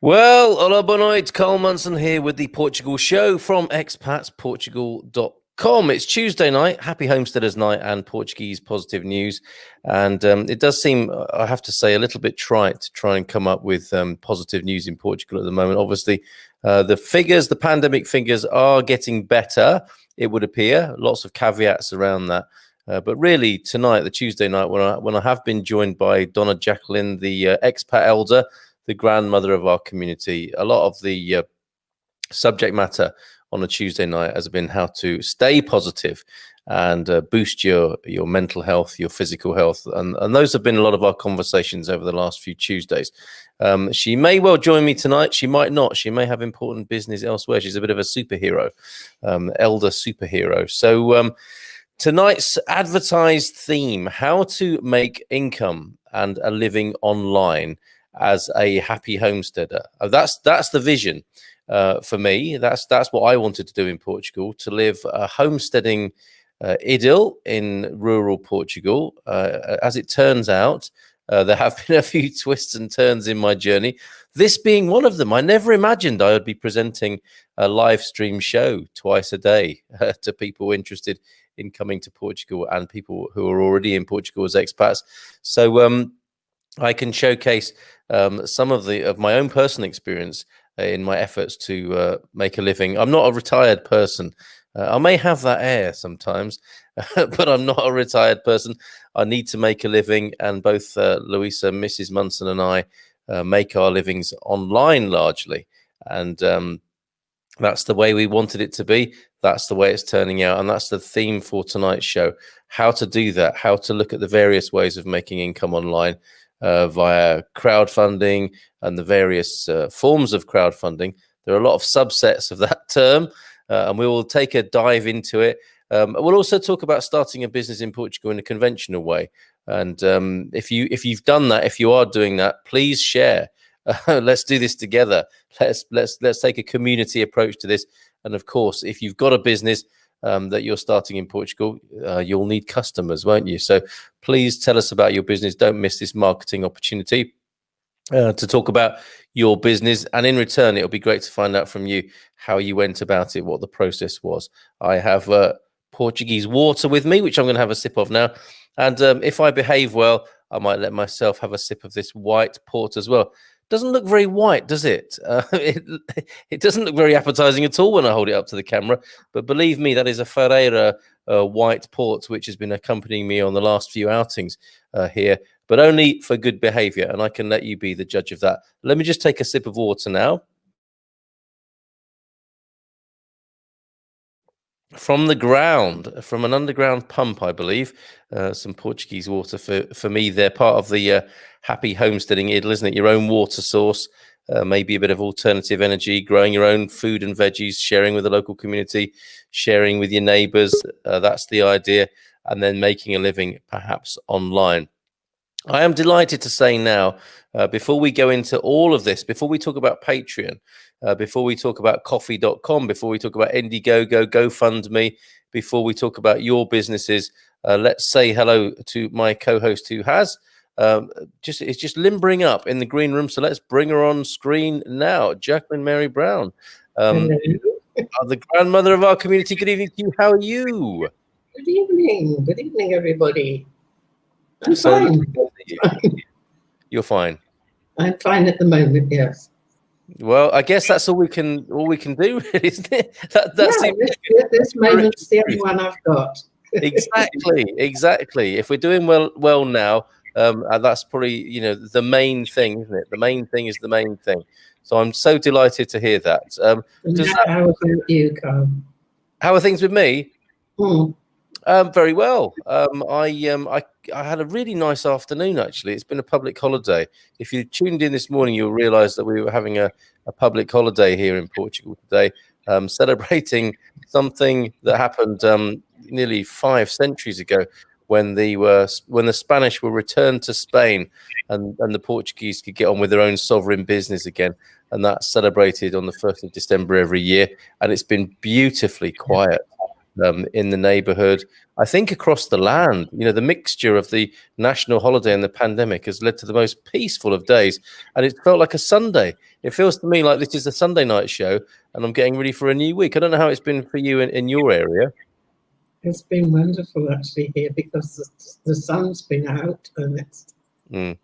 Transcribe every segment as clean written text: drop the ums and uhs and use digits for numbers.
Well, hola, boa noite. Carl Munson here with the Portugal show from expatsportugal.com. It's Tuesday night, happy homesteaders night and Portuguese positive news. And it does seem, I have to say, a little bit trite to try and come up with positive news in Portugal at the moment. Obviously, the pandemic figures are getting better, it would appear. Lots of caveats around that. But really, tonight, the Tuesday night, when I have been joined by Donna Jacqueline, the expat elder, the grandmother of our community, a lot of the subject matter on a Tuesday night has been how to stay positive and boost your mental health, your physical health. And those have been a lot of our conversations over the last few Tuesdays. She may well join me tonight. She might not. She may have important business elsewhere. She's a bit of a superhero, elder superhero. So tonight's advertised theme, how to make income and a living online as a happy homesteader. That's the vision for me. That's what I wanted to do in Portugal, to live a homesteading idyll in rural Portugal. As it turns out, there have been a few twists and turns in my journey, this being one of them. I never imagined I would be presenting a live stream show twice a day to people interested in coming to Portugal and people who are already in Portugal as expats. So I can showcase some of my own personal experience in my efforts to make a living. I'm not a retired person. I may have that air sometimes, but I'm not a retired person. I need to make a living, and both Louisa, Mrs. Munson, and I make our livings online largely. And that's the way we wanted it to be. That's the way it's turning out. And that's the theme for tonight's show, how to do that, how to look at the various ways of making income online via crowdfunding and the various forms of crowdfunding. There are a lot of subsets of that term, and we will take a dive into it. We'll also talk about starting a business in Portugal in a conventional way. And if you've done that, if you are doing that, please share. Let's do this together. Let's take a community approach to this. And of course, if you've got a business that you're starting in Portugal, you'll need customers, won't you? So please tell us about your business. Don't miss this marketing opportunity to talk about your business. And in return, it'll be great to find out from you how you went about it, what the process was. I have Portuguese water with me, which I'm going to have a sip of now. And if I behave well, I might let myself have a sip of this white port as well. Doesn't look very white, does it? It doesn't look very appetizing at all when I hold it up to the camera. But believe me, that is a Ferreira white port, which has been accompanying me on the last few outings here, but only for good behavior. And I can let you be the judge of that. Let me just take a sip of water now. From the ground, from an underground pump, I believe. Some Portuguese water for me. They're part of the happy homesteading idyll, isn't it? Your own water source, maybe a bit of alternative energy, growing your own food and veggies, sharing with the local community, sharing with your neighbors. That's the idea. And then making a living, perhaps online. I am delighted to say now, before we go into all of this, before we talk about Patreon, before we talk about coffee.com, before we talk about Indiegogo, GoFundMe, before we talk about your businesses, let's say hello to my co-host who has is just limbering up in the green room. So let's bring her on screen now, Jacqueline Mary Brown, the grandmother of our community. Good evening to you. How are you? Good evening, everybody. I'm fine. You're fine. I'm fine at the moment. Yes. Well, I guess that's all we can do, isn't it? This moment's the only one I've got. Exactly. If we're doing well now, that's probably the main thing, isn't it? The main thing is the main thing. So I'm so delighted to hear that. How about you, Carl? How are things with me? Hmm. Very well. I had a really nice afternoon, actually. It's been a public holiday. If you tuned in this morning, you'll realize that we were having a public holiday here in Portugal today, celebrating something that happened nearly 5 centuries ago when the Spanish were returned to Spain and the Portuguese could get on with their own sovereign business again. And that's celebrated on the 1st of December every year. And it's been beautifully quiet. in the neighborhood. I think across the land, the mixture of the national holiday and the pandemic has led to the most peaceful of days. And it felt like a Sunday. It feels to me like this is a Sunday night show and I'm getting ready for a new week. I don't know how it's been for you in your area. It's been wonderful actually here because the sun's been out and it's been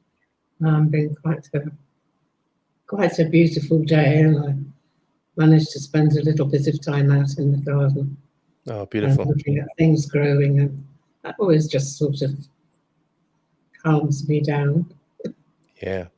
quite a beautiful day, and I managed to spend a little bit of time out in the garden. Oh, beautiful. Looking at things growing, and that always just sort of calms me down. Yeah.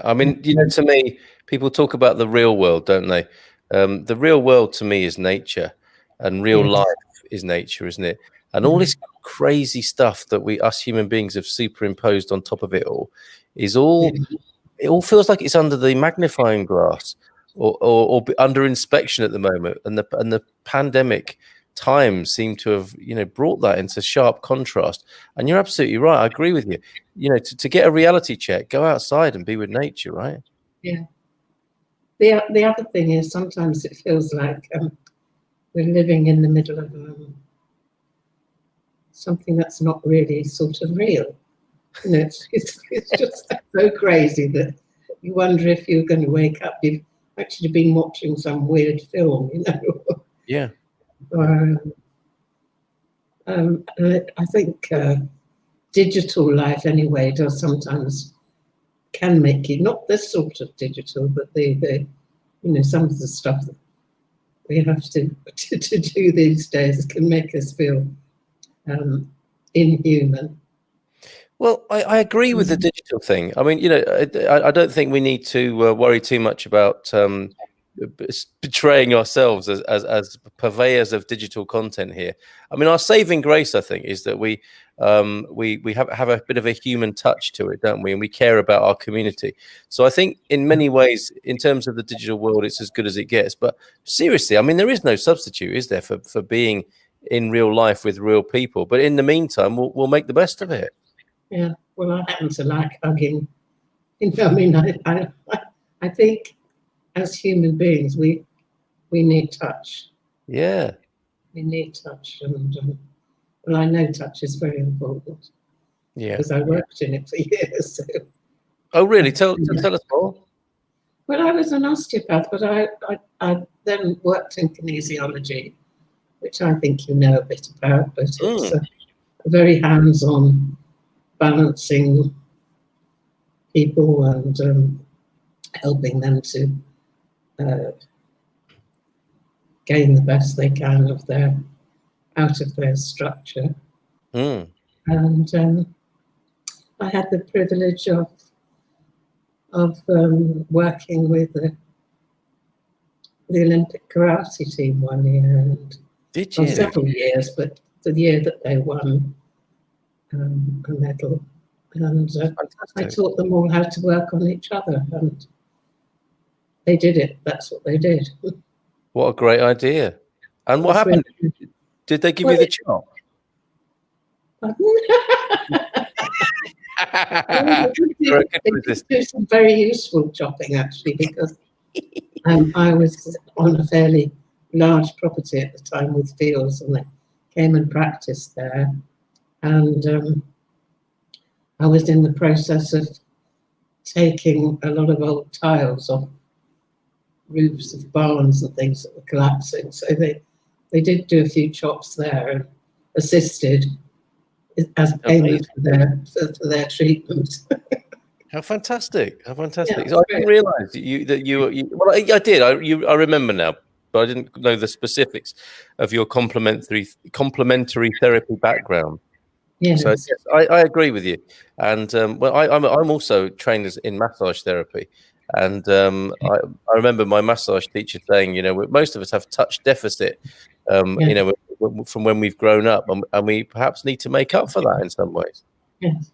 I mean, to me, people talk about the real world, don't they? The real world to me is nature, and real life is nature, isn't it? And all this crazy stuff that us human beings have superimposed on top of it all is all. It all feels like it's under the magnifying glass, or under inspection at the moment. And the pandemic times seem to have brought that into sharp contrast. And you're absolutely right. I agree with you. To get a reality check, go outside and be with nature, right? Yeah. The other thing is sometimes it feels like we're living in the middle of something that's not really sort of real. It's just so crazy that you wonder if you're going to wake up. You've actually been watching some weird film, Yeah. I think digital life anyway does sometimes can make you, not this sort of digital, but the some of the stuff that we have to do these days can make us feel inhuman. Well, I agree with the digital thing. I mean, I don't think we need to worry too much about betraying ourselves as purveyors of digital content here. I mean, our saving grace, I think, is that we have a bit of a human touch to it, don't we? And we care about our community. So I think in many ways, in terms of the digital world, it's as good as it gets. But seriously, I mean, there is no substitute, is there, for being in real life with real people? But in the meantime, we'll make the best of it. Yeah, well, I happen to like hugging. I mean, I think as human beings, we need touch. Yeah. We need touch, and well, I know touch is very important. Yeah. Because I worked in it for years. So. Oh, really? Tell us more. Well, I was an osteopath, but I then worked in kinesiology, which I think you know a bit about, but it's a very hands-on, balancing people and helping them to gain the best they can out of their structure. And I had the privilege of working with the Olympic karate team one year, and did you? Several years, but the year that they won a medal, and I taught them all how to work on each other, and they did it. That's what they did. What a great idea! And what happened? Really, did they give you the chop? They do some very useful chopping, actually, because I was on a fairly large property at the time with fields, and they came and practiced there. And I was in the process of taking a lot of old tiles off roofs of barns and things that were collapsing. So they did do a few chops there and assisted as payment for their treatment. How fantastic! How fantastic! Yeah, so I didn't realise that you. Well, I did. I remember now, but I didn't know the specifics of your complementary therapy background. Yes. So yes, I agree with you. And well, I'm also trained in massage therapy, and I remember my massage teacher saying, most of us have touch deficit, from when we've grown up, and we perhaps need to make up for that in some ways. Yes.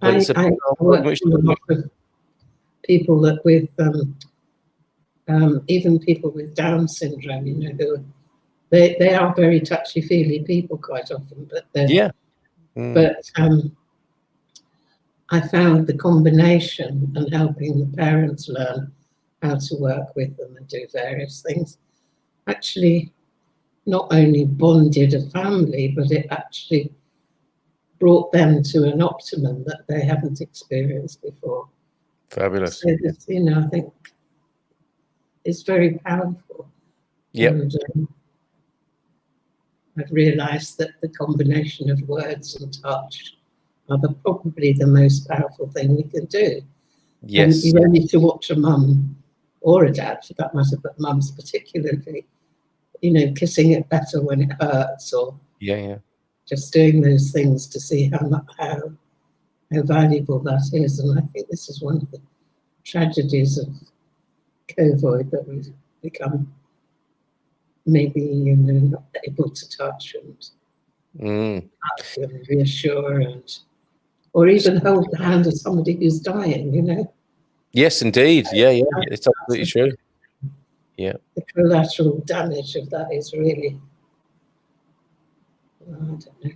I work with a lot of people that with even people with Down syndrome, who they are very touchy-feely people quite often, but But I found the combination and helping the parents learn how to work with them and do various things actually not only bonded a family, but it actually brought them to an optimum that they haven't experienced before. Fabulous. So this, I think it's very powerful. Yep. And I've realised that the combination of words and touch are probably the most powerful thing we can do. Yes. And you don't need to watch a mum or a dad, for that matter, but mums particularly, kissing it better when it hurts, or just doing those things to see how valuable that is. And I think this is one of the tragedies of COVID, that we've become maybe not able to touch and reassure, or even hold the hand of somebody who's dying. Yes, indeed. Yeah, it's absolutely true. Yeah. The collateral damage of that is really, I don't know.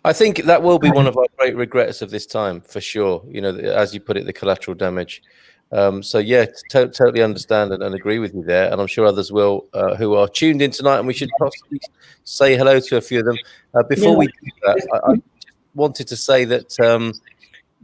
I think that will be one of our great regrets of this time, for sure. As you put it, the collateral damage. So yeah, totally understand and agree with you there, and I'm sure others will who are tuned in tonight. And we should possibly say hello to a few of them. Before we do that, I just wanted to say that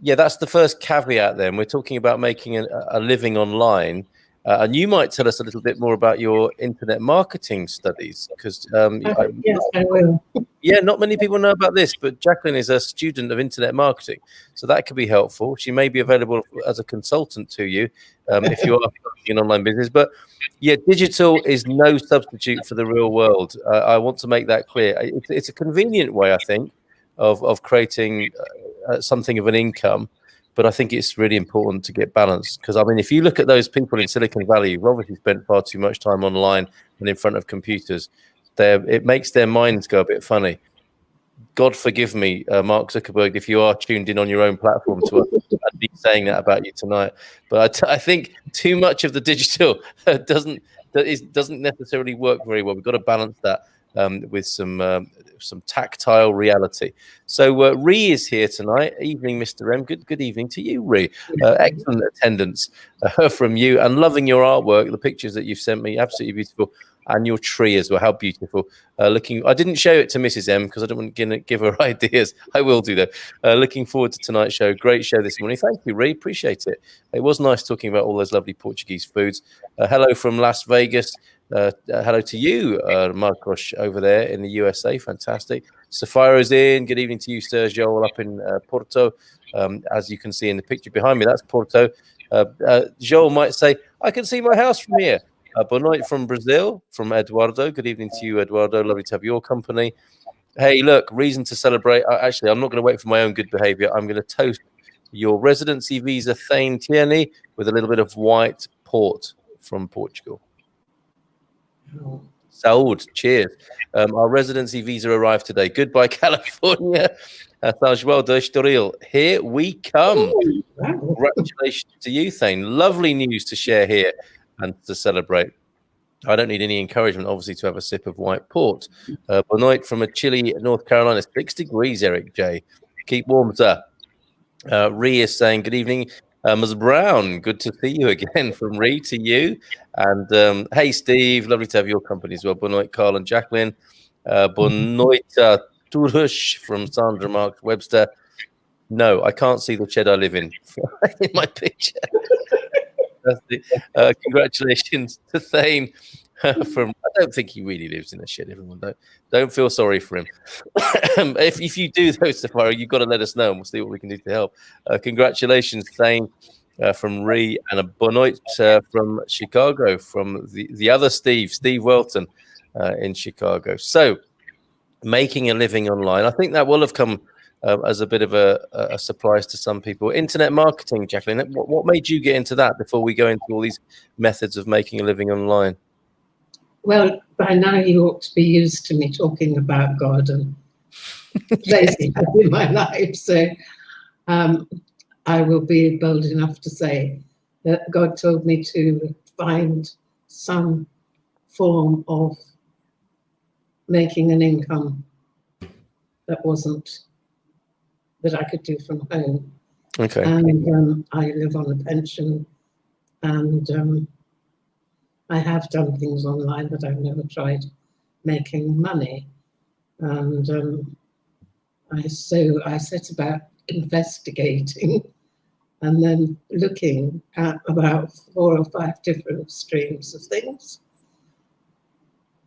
that's the first caveat. Then we're talking about making a living online. And you might tell us a little bit more about your internet marketing studies, because yes, I will. Yeah, not many people know about this, but Jacqueline is a student of internet marketing, so that could be helpful. She may be available as a consultant to you if you are starting an online business. But yeah, digital is no substitute for the real world. I want to make that clear. It's a convenient way, I think, of creating something of an income. But I think it's really important to get balanced, because I mean, if you look at those people in Silicon Valley who've obviously spent far too much time online and in front of computers, it makes their minds go a bit funny. God forgive me, Mark Zuckerberg, if you are tuned in on your own platform to us. I'd be saying that about you tonight. But I think too much of the digital doesn't necessarily work very well. We've got to balance that with some tactile reality. So Ree is here tonight. Evening, Mr. M. Good evening to you, Ree. Excellent attendance from you, and loving your artwork. The pictures that you've sent me, absolutely beautiful. And your tree as well, how beautiful. I didn't show it to Mrs. M because I don't want to give her ideas. I will do though. Looking forward to tonight's show. Great show this morning. Thank you, Ree. Appreciate it. It was nice talking about all those lovely Portuguese foods. Hello from Las Vegas. Hello to you, Marcos, over there in the USA. Fantastic. Sapphira's in. Good evening to you, Sir Joel, up in Porto. As you can see in the picture behind me, that's Porto. Joel might say, I can see my house from here. Boa noite from Brazil, from Eduardo. Good evening to you, Eduardo. Lovely to have your company. Hey, look, reason to celebrate. Actually, I'm not going to wait for my own good behavior. I'm going to toast your residency visa Thane Tierney with a little bit of white port from Portugal. Saúde. Cheers. Our residency visa arrived today. Goodbye, California. São João do Estoril. Here we come. Congratulations to you, Thane. Lovely news to share here and to celebrate. I don't need any encouragement, obviously, to have a sip of white port. Boa noite from a chilly North Carolina, 6 degrees, Eric J. Keep warm, sir. Ree is saying, good evening, Ms. Brown. Good to see you again from Ree to you. And hey, Steve, lovely to have your company as well. Boa noite, Carl and Jacqueline. Boa noite, Turush from Sandra Mark Webster. No, I can't see the shed I live in my picture. Congratulations to Thane from. I don't think he really lives in a shed. Everyone, don't feel sorry for him. If you do though, Sapphira, you've got to let us know, and we'll see what we can do to help. Congratulations, Thane, from Ree, and a boa noite from Chicago, from the other Steve Welton in Chicago. So, making a living online, I think that will have come as a bit of a surprise to some people. Internet marketing, Jacqueline, what made you get into that before we go into all these methods of making a living online? Well, by now you ought to be used to me talking about God and placing that in my life. So I will be bold enough to say that God told me to find some form of making an income that I could do from home. Okay. And I live on a pension, and I have done things online, but I've never tried making money. And I set about investigating and then looking at about 4 or 5 different streams of things,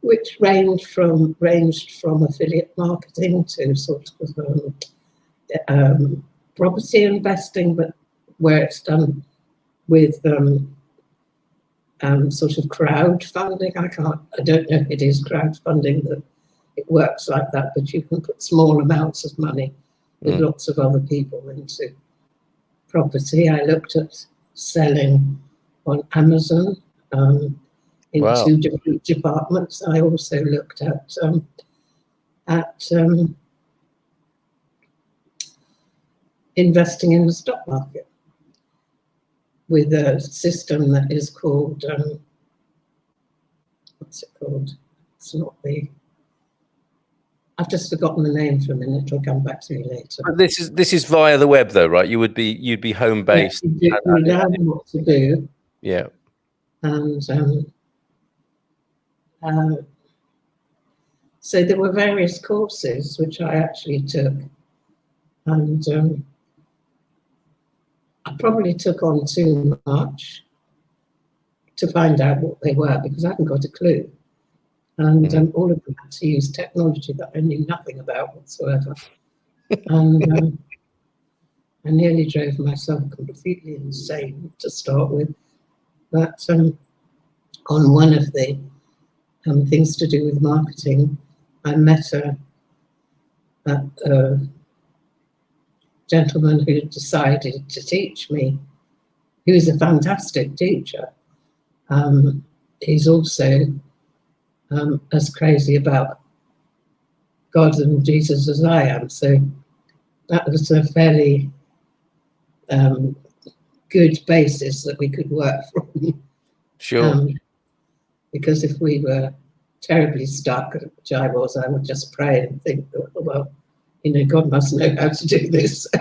which ranged from affiliate marketing to sort of property investing, but where it's done with sort of crowdfunding. I don't know if it is crowdfunding that it works like that, but you can put small amounts of money with lots of other people into property. I looked at selling on Amazon in 2 different departments. I also looked at investing in the stock market with a system that is called, what's it called? It's not the, I've just forgotten the name for a minute. It'll come back to me later. But this is via the web, though, right? You'd be home based. Yeah, you learn what to do. Yeah. And so there were various courses which I actually took, and I probably took on too much to find out what they were, because I hadn't got a clue. And all of them had to use technology that I knew nothing about whatsoever. And I nearly drove myself completely insane to start with. But on one of the things to do with marketing, I met a gentleman who decided to teach me. He was a fantastic teacher. He's also as crazy about God and Jesus as I am. So that was a fairly good basis that we could work from. Sure. Because if we were terribly stuck, which I was, I would just pray and think, well, you know, God must know how to do this. So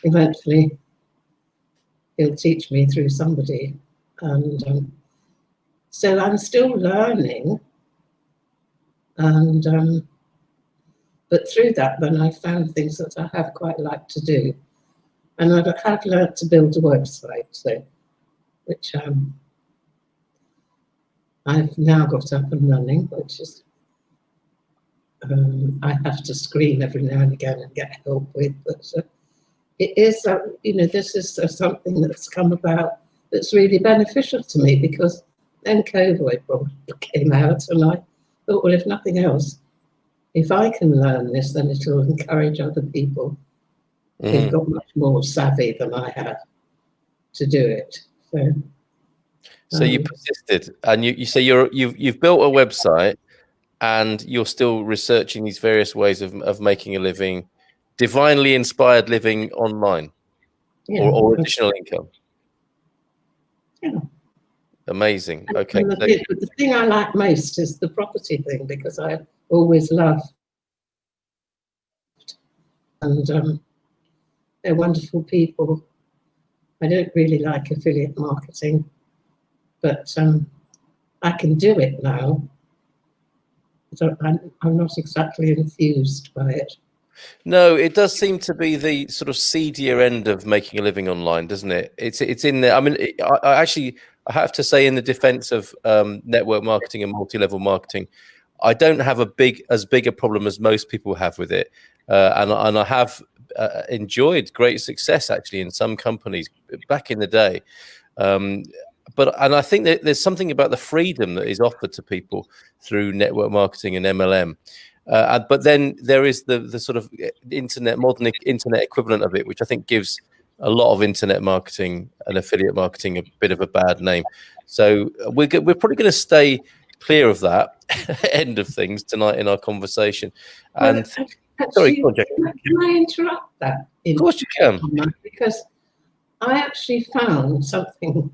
eventually he'll teach me through somebody. And so I'm still learning. And but through that, then I found things that I have quite liked to do. And I have learned to build a website, so, which I've now got up and running, which is, I have to screen every now and again and get help with, but it is, you know, this is something that's come about that's really beneficial to me, because then COVID came out and I thought, well, if nothing else, if I can learn this, then it'll encourage other people who've got much more savvy than I have to do it. So you persisted, and you say you've built a website, and you're still researching these various ways of making a living, divinely inspired living online, or additional income. Yeah. Amazing. Okay. And the thing I like most is the property thing, because I always loved, and they're wonderful people. I don't really like affiliate marketing, but I can do it now. So I'm not exactly enthused by it. No, it does seem to be the sort of seedier end of making a living online, doesn't it? It's in there. I mean, I have to say, in the defense of network marketing and multi-level marketing, I don't have as big a problem as most people have with it, and I have enjoyed great success actually in some companies back in the day. But I think that there's something about the freedom that is offered to people through network marketing and MLM. But then there is the sort of modern internet equivalent of it, which I think gives a lot of internet marketing and affiliate marketing a bit of a bad name. So we're probably going to stay clear of that end of things tonight in our conversation. And sorry, can I interrupt that? Of course you can. Because I actually found something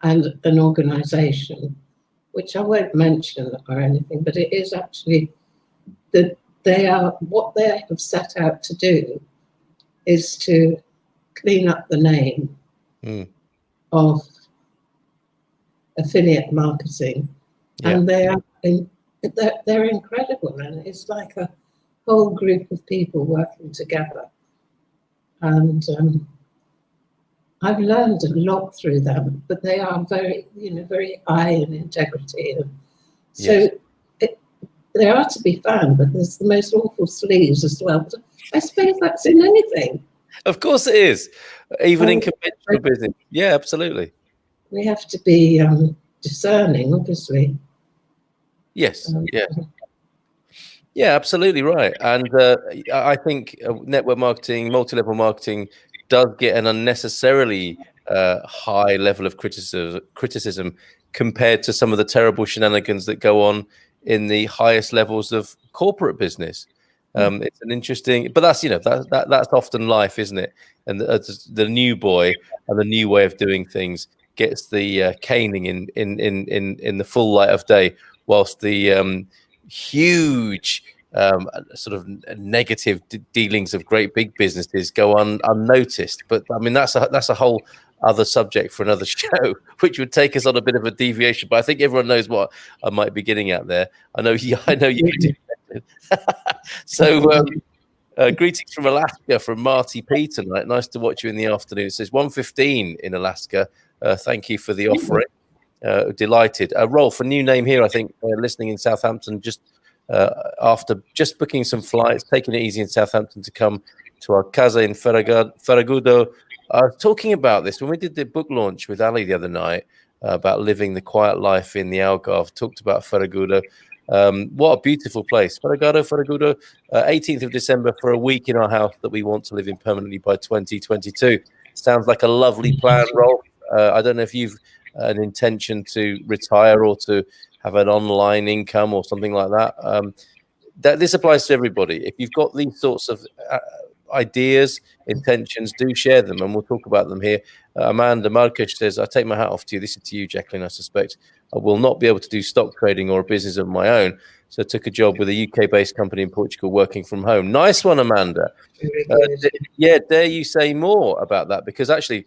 and an organisation, which I won't mention or anything, but it is actually that what they have set out to do is to clean up the name of affiliate marketing, and they are they're incredible, and it's like a whole group of people working together. And I've learned a lot through them, but they are very, very high in integrity. And so Yes. They are to be found, but there's the most awful sleaze as well. But I suppose that's in anything. Of course it is, even in conventional business. Yeah, absolutely. We have to be discerning, obviously. Yes. Yeah. Yeah, absolutely right. And I think network marketing, multi-level marketing does get an unnecessarily high level of criticism compared to some of the terrible shenanigans that go on in the highest levels of corporate business. It's an interesting, but that's that's often life, isn't it? And the new boy and the new way of doing things gets the caning in the full light of day, whilst the huge sort of negative dealings of great big businesses go unnoticed. But I mean, that's a whole other subject for another show, which would take us on a bit of a deviation. But I think everyone knows what I might be getting at there. I know you do. So greetings from Alaska from Marty P tonight. Nice to watch you in the afternoon. It says 1:15 in Alaska. Thank you for the offering. Delighted. Rolf, a new name here, I think, listening in Southampton, just after just booking some flights, taking it easy in Southampton to come to our casa in Ferragudo. Talking about this, when we did the book launch with Ali the other night, about living the quiet life in the Algarve, talked about Ferragudo. What a beautiful place. Ferragudo, 18th of December for a week in our house that we want to live in permanently by 2022. Sounds like a lovely plan, Rolf. I don't know if you've an intention to retire or to have an online income or something like that. That this applies to everybody. If you've got these sorts of ideas, intentions, do share them, and we'll talk about them here. Amanda Markesh says, I take my hat off to you. This is to you, Jacqueline, I suspect. I will not be able to do stock trading or a business of my own. So I took a job with a UK-based company in Portugal working from home. Nice one, Amanda. Dare you say more about that? Because actually,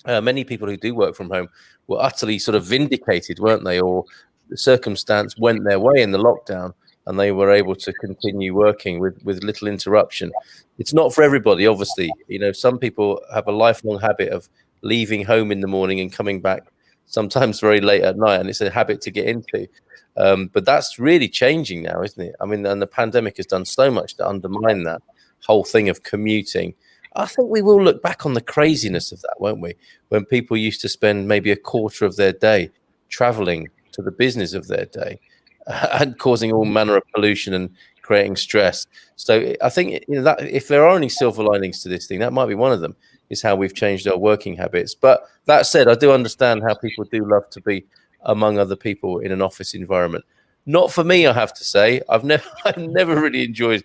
many people who do work from home were utterly sort of vindicated, weren't they? Or the circumstance went their way in the lockdown and they were able to continue working with little interruption. It's not for everybody, obviously. Some people have a lifelong habit of leaving home in the morning and coming back sometimes very late at night, and it's a habit to get into. But that's really changing now, isn't it? I mean, and the pandemic has done so much to undermine that whole thing of commuting. I think we will look back on the craziness of that, won't we? When people used to spend maybe a quarter of their day traveling to the business of their day and causing all manner of pollution and creating stress. So I think that if there are any silver linings to this thing, that might be one of them, is how we've changed our working habits. But that said, I do understand how people do love to be among other people in an office environment. Not for me, I have to say. I've never really enjoyed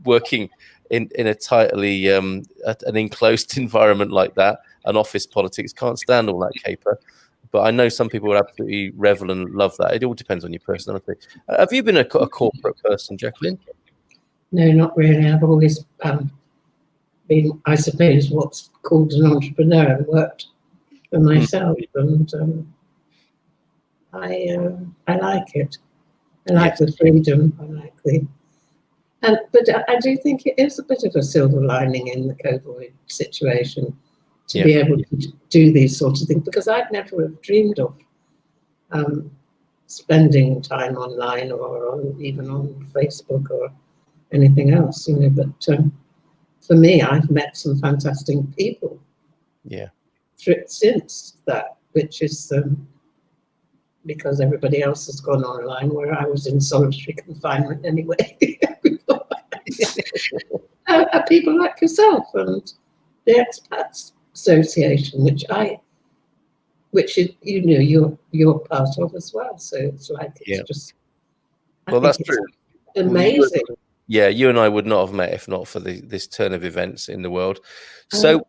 working in a tightly an enclosed environment like that. An office politics, can't stand all that caper. But I know some people would absolutely revel and love that. It all depends on your personality. Have you been a corporate person, Jacqueline? No, not really. I've always been, I suppose, what's called an entrepreneur. I worked for myself, and I like it. I like the freedom. I like but I do think it is a bit of a silver lining in the COVID situation to be able to do these sorts of things, because I'd never have dreamed of spending time online or even on Facebook or anything else, But for me, I've met some fantastic people. Since that, which is because everybody else has gone online, where I was in solitary confinement anyway. People like yourself and the Expats Association, which you're part of as well. So it's like it's just. Well, that's true. Amazing. You and I would not have met if not for this turn of events in the world. So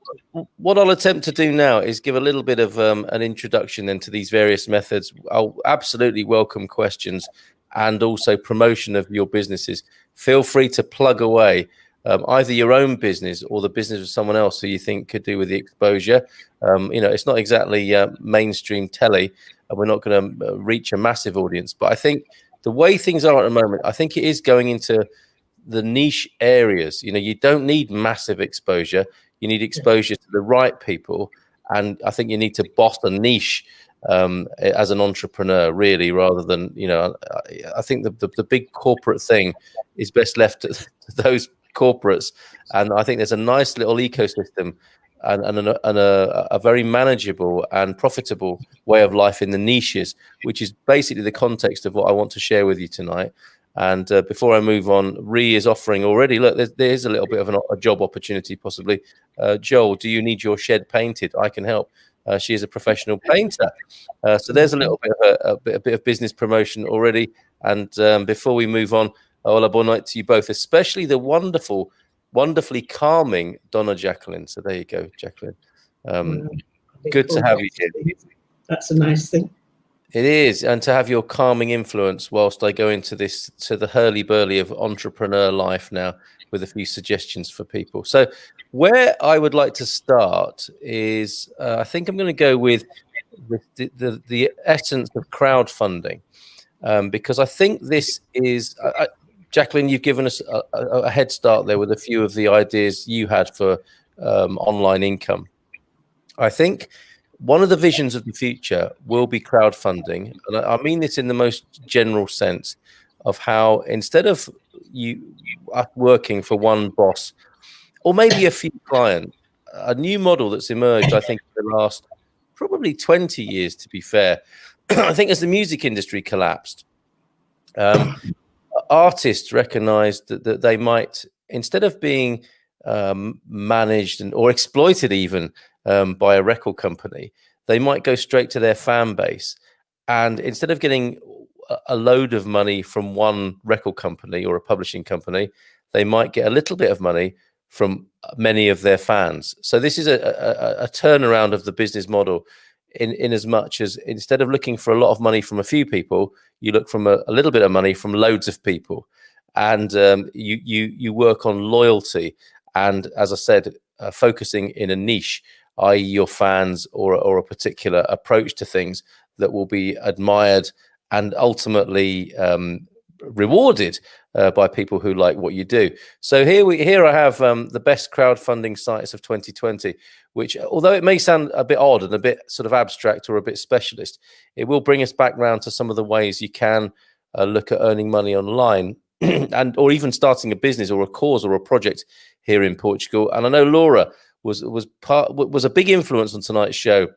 what I'll attempt to do now is give a little bit of an introduction then to these various methods. I'll absolutely welcome questions and also promotion of your businesses. Feel free to plug away either your own business or the business of someone else who you think could do with the exposure. It's not exactly mainstream telly, and we're not going to reach a massive audience, but I think the way things are at the moment, I think it is going into the niche areas. You know, you don't need massive exposure. You need exposure to the right people. And I think you need to boss a niche as an entrepreneur, really, rather than, you know, I think the big corporate thing is best left to those corporates. And I think there's a nice little ecosystem and a very manageable and profitable way of life in the niches, which is basically the context of what I want to share with you tonight. And before I move on, Ree is offering already. Look, there's a little bit of a job opportunity, possibly. Joel, do you need your shed painted? I can help. She is a professional painter. So there's a little bit of business promotion already. And before we move on, well, a bon night to you both, especially the wonderfully calming Donna Jacqueline. So there you go, Jacqueline. Good to have you here. That's a nice thing. It is, and to have your calming influence whilst I go into the hurly-burly of entrepreneur life now with a few suggestions for people. So where I would like to start is, I think I'm going to go with the essence of crowdfunding, because I think this is, Jacqueline, you've given us a head start there with a few of the ideas you had for online income. I think one of the visions of the future will be crowdfunding. And I mean this in the most general sense of how, instead of you working for one boss or maybe a few clients, a new model that's emerged, I think, in the last probably 20 years, to be fair. I think as the music industry collapsed, artists recognized that they might, instead of being managed or exploited even by a record company, they might go straight to their fan base. And instead of getting a load of money from one record company or a publishing company, they might get a little bit of money from many of their fans. So this is a turnaround of the business model, in as much as instead of looking for a lot of money from a few people, you look from a little bit of money from loads of people. And you work on loyalty. And as I said, focusing in a niche, i.e. your fans, or a particular approach to things that will be admired and ultimately rewarded by people who like what you do. So here I have the best crowdfunding sites of 2020, which, although it may sound a bit odd and a bit sort of abstract or a bit specialist, it will bring us back round to some of the ways you can look at earning money online and or even starting a business or a cause or a project here in Portugal. And I know Laura was a big influence on tonight's show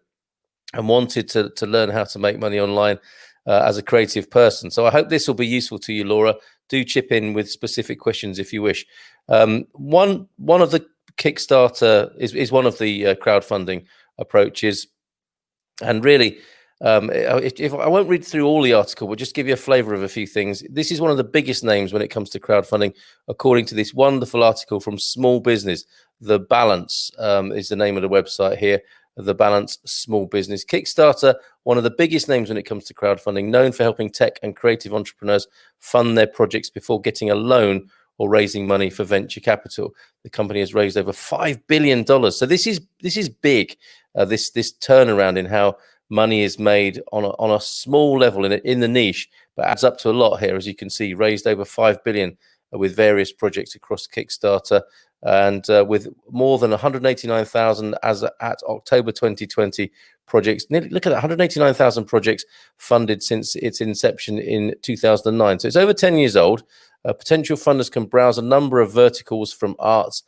and wanted to learn how to make money online as a creative person. So I hope this will be useful to you, Laura. Do chip in with specific questions if you wish. One of the Kickstarter is one of the crowdfunding approaches, and really, if I won't read through all the article, we'll just give you a flavor of a few things. This is one of the biggest names when it comes to crowdfunding, according to this wonderful article from Small Business. The Balance is the name of the website here. The Balance Small Business. Kickstarter, one of the biggest names when it comes to crowdfunding, known for helping tech and creative entrepreneurs fund their projects before getting a loan or raising money for venture capital. The company has raised over $5 billion. So this is big. This turnaround in how money is made on a small level in the niche, but adds up to a lot here. As you can see, raised over $5 billion with various projects across Kickstarter, and with more than 189,000 as at October 2020 projects. Look at that, 189,000 projects funded since its inception in 2009. So it's over 10 years old. Potential funders can browse a number of verticals from arts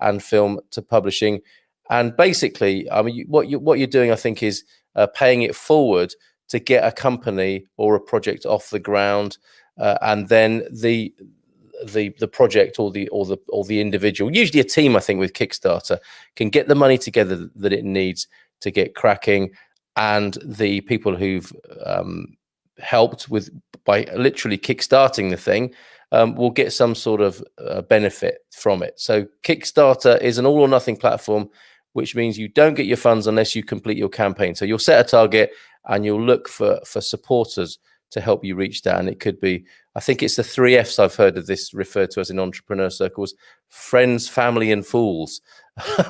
and film to publishing. And basically, I mean, what you're doing, I think, is paying it forward to get a company or a project off the ground, and then the project or the individual, usually a team, I think, with Kickstarter, can get the money together that it needs to get cracking, and the people who've helped by literally kickstarting the thing will get some sort of benefit from it. So Kickstarter is an all or nothing platform, which means you don't get your funds unless you complete your campaign. So you'll set a target and you'll look for supporters to help you reach that. And it could be, I think it's the 3 Fs I've heard of this referred to as in entrepreneur circles: friends, family, and fools.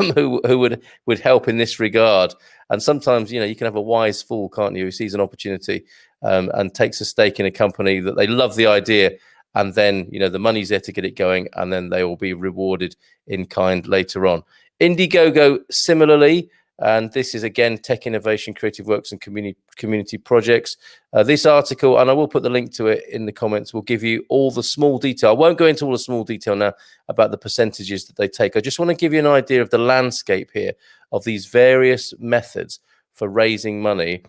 who would help in this regard. And sometimes, you know, you can have a wise fool, can't you, who sees an opportunity and takes a stake in a company that they love the idea, and then, you know, the money's there to get it going, and then they will be rewarded in kind later on. Indiegogo similarly, and this is again tech innovation, creative works, and community projects. This article, and I will put the link to it in the comments, will give you all the small detail. I won't go into all the small detail now about the percentages that they take. I just want to give you an idea of the landscape here of these various methods for raising money,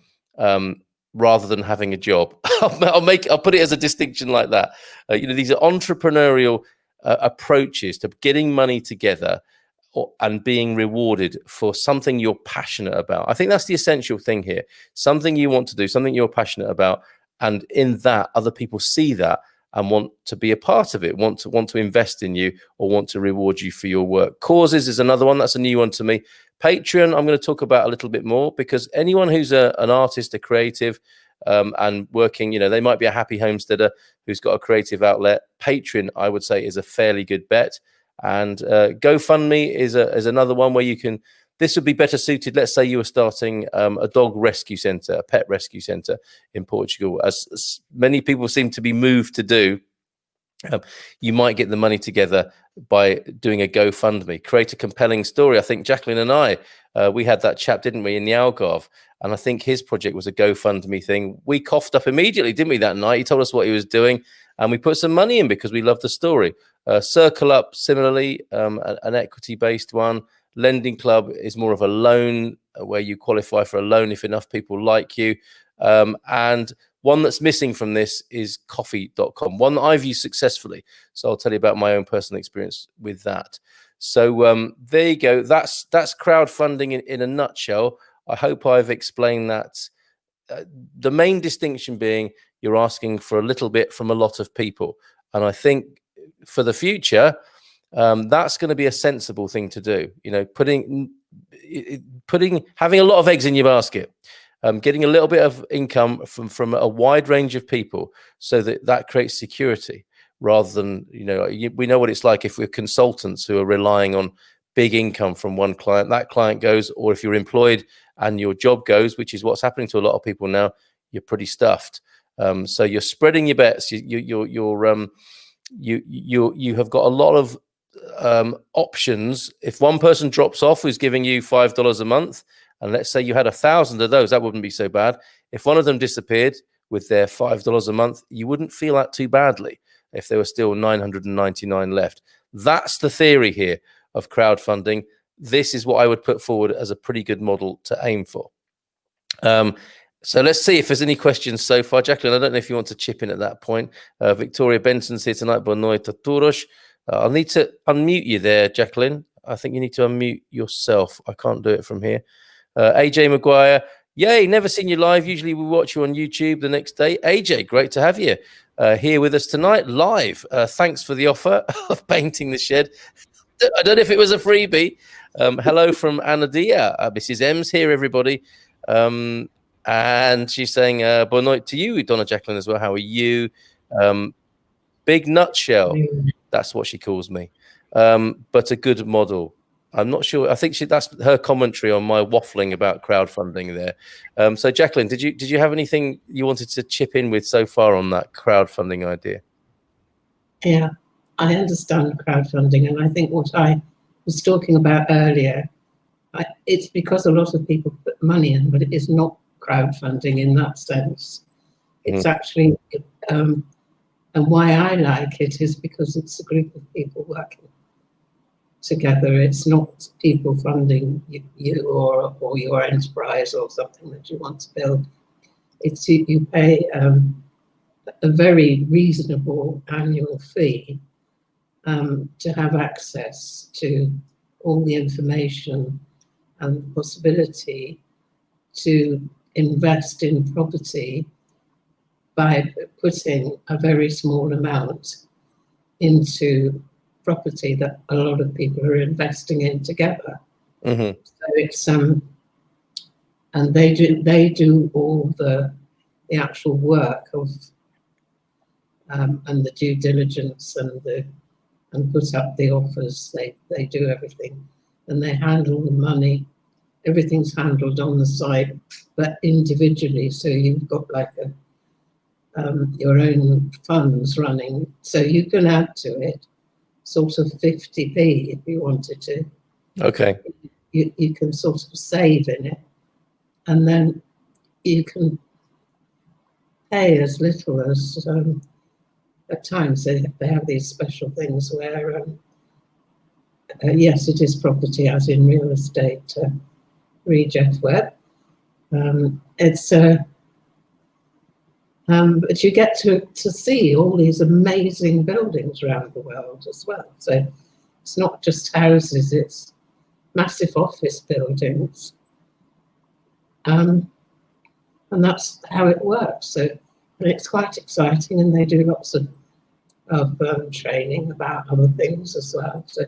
rather than having a job. I'll put it as a distinction like that. You know, these are entrepreneurial approaches to getting money together and being rewarded for something you're passionate about. I think that's the essential thing here. Something you want to do, something you're passionate about, and in that other people see that and want to be a part of it, want to invest in you, or want to reward you for your work. Causes is another one. That's a new one to me. Patreon, I'm going to talk about a little bit more, because anyone who's an artist, a creative, and working, you know, they might be a happy homesteader who's got a creative outlet. Patreon, I would say, is a fairly good bet. And GoFundMe is another one where you can, this would be better suited. Let's say you were starting a dog rescue center, a pet rescue center in Portugal, as many people seem to be moved to do. You might get the money together by doing a GoFundMe, create a compelling story. I think Jacqueline and I, we had that chap, didn't we, in the Algarve? And I think his project was a GoFundMe thing. We coughed up immediately, didn't we, that night? He told us what he was doing, and we put some money in because we loved the story. Circle Up, similarly, an equity-based one. Lending Club is more of a loan, where you qualify for a loan if enough people like you. And one that's missing from this is coffee.com, one that I've used successfully. So I'll tell you about my own personal experience with that. So there you go. That's crowdfunding in a nutshell. I hope I've explained that. The main distinction being you're asking for a little bit from a lot of people. And I think for the future, that's going to be a sensible thing to do. You know, having a lot of eggs in your basket. Getting a little bit of income from a wide range of people, so that creates security, rather than, you know, we know what it's like if we're consultants who are relying on big income from one client, that client goes, or if you're employed and your job goes, which is what's happening to a lot of people now, you're pretty stuffed. So you're spreading your bets. You have got a lot of options. If one person drops off who's giving you $5 a month, and let's say you had 1,000 of those, that wouldn't be so bad. If one of them disappeared with their $5 a month, you wouldn't feel that too badly if there were still 999 left. That's the theory here of crowdfunding. This is what I would put forward as a pretty good model to aim for. So let's see if there's any questions so far. Jacqueline, I don't know if you want to chip in at that point. Victoria Benson's here tonight. Boa noite a todos. I'll need to unmute you there, Jacqueline. I think you need to unmute yourself. I can't do it from here. AJ Maguire, yay, never seen you live. Usually we watch you on YouTube the next day. AJ, great to have you here with us tonight live. Thanks for the offer of painting the shed. I don't know if it was a freebie. Hello from Anadia. Mrs. M's here, everybody. And she's saying, boa noite to you, Donna Jacqueline, as well. How are you? Big nutshell. That's what she calls me. But a good model. I'm not sure. I think that's her commentary on my waffling about crowdfunding there. So Jacqueline, did you have anything you wanted to chip in with so far on that crowdfunding idea? Yeah, I understand crowdfunding, and I think what I was talking about earlier, it's because a lot of people put money in, but it is not crowdfunding in that sense. It's actually, and why I like it is because it's a group of people working together. It's not people funding you or your enterprise or something that you want to build. It's you pay a very reasonable annual fee to have access to all the information and the possibility to invest in property by putting a very small amount into property that a lot of people are investing in together. So it's and they do all the actual work of and the due diligence and put up the offers. They do everything, and they handle the money. Everything's handled on the site, but individually. So you've got like your own funds running. So you can add to it sort of 50p if you wanted to. Okay. You can sort of save in it, and then you can pay as little as, at times they have these special things where, yes, it is property as in real estate, Jeff Webb. But you get to see all these amazing buildings around the world as well. So it's not just houses, it's massive office buildings. And that's how it works. So, and it's quite exciting, and they do lots of training about other things as well. So,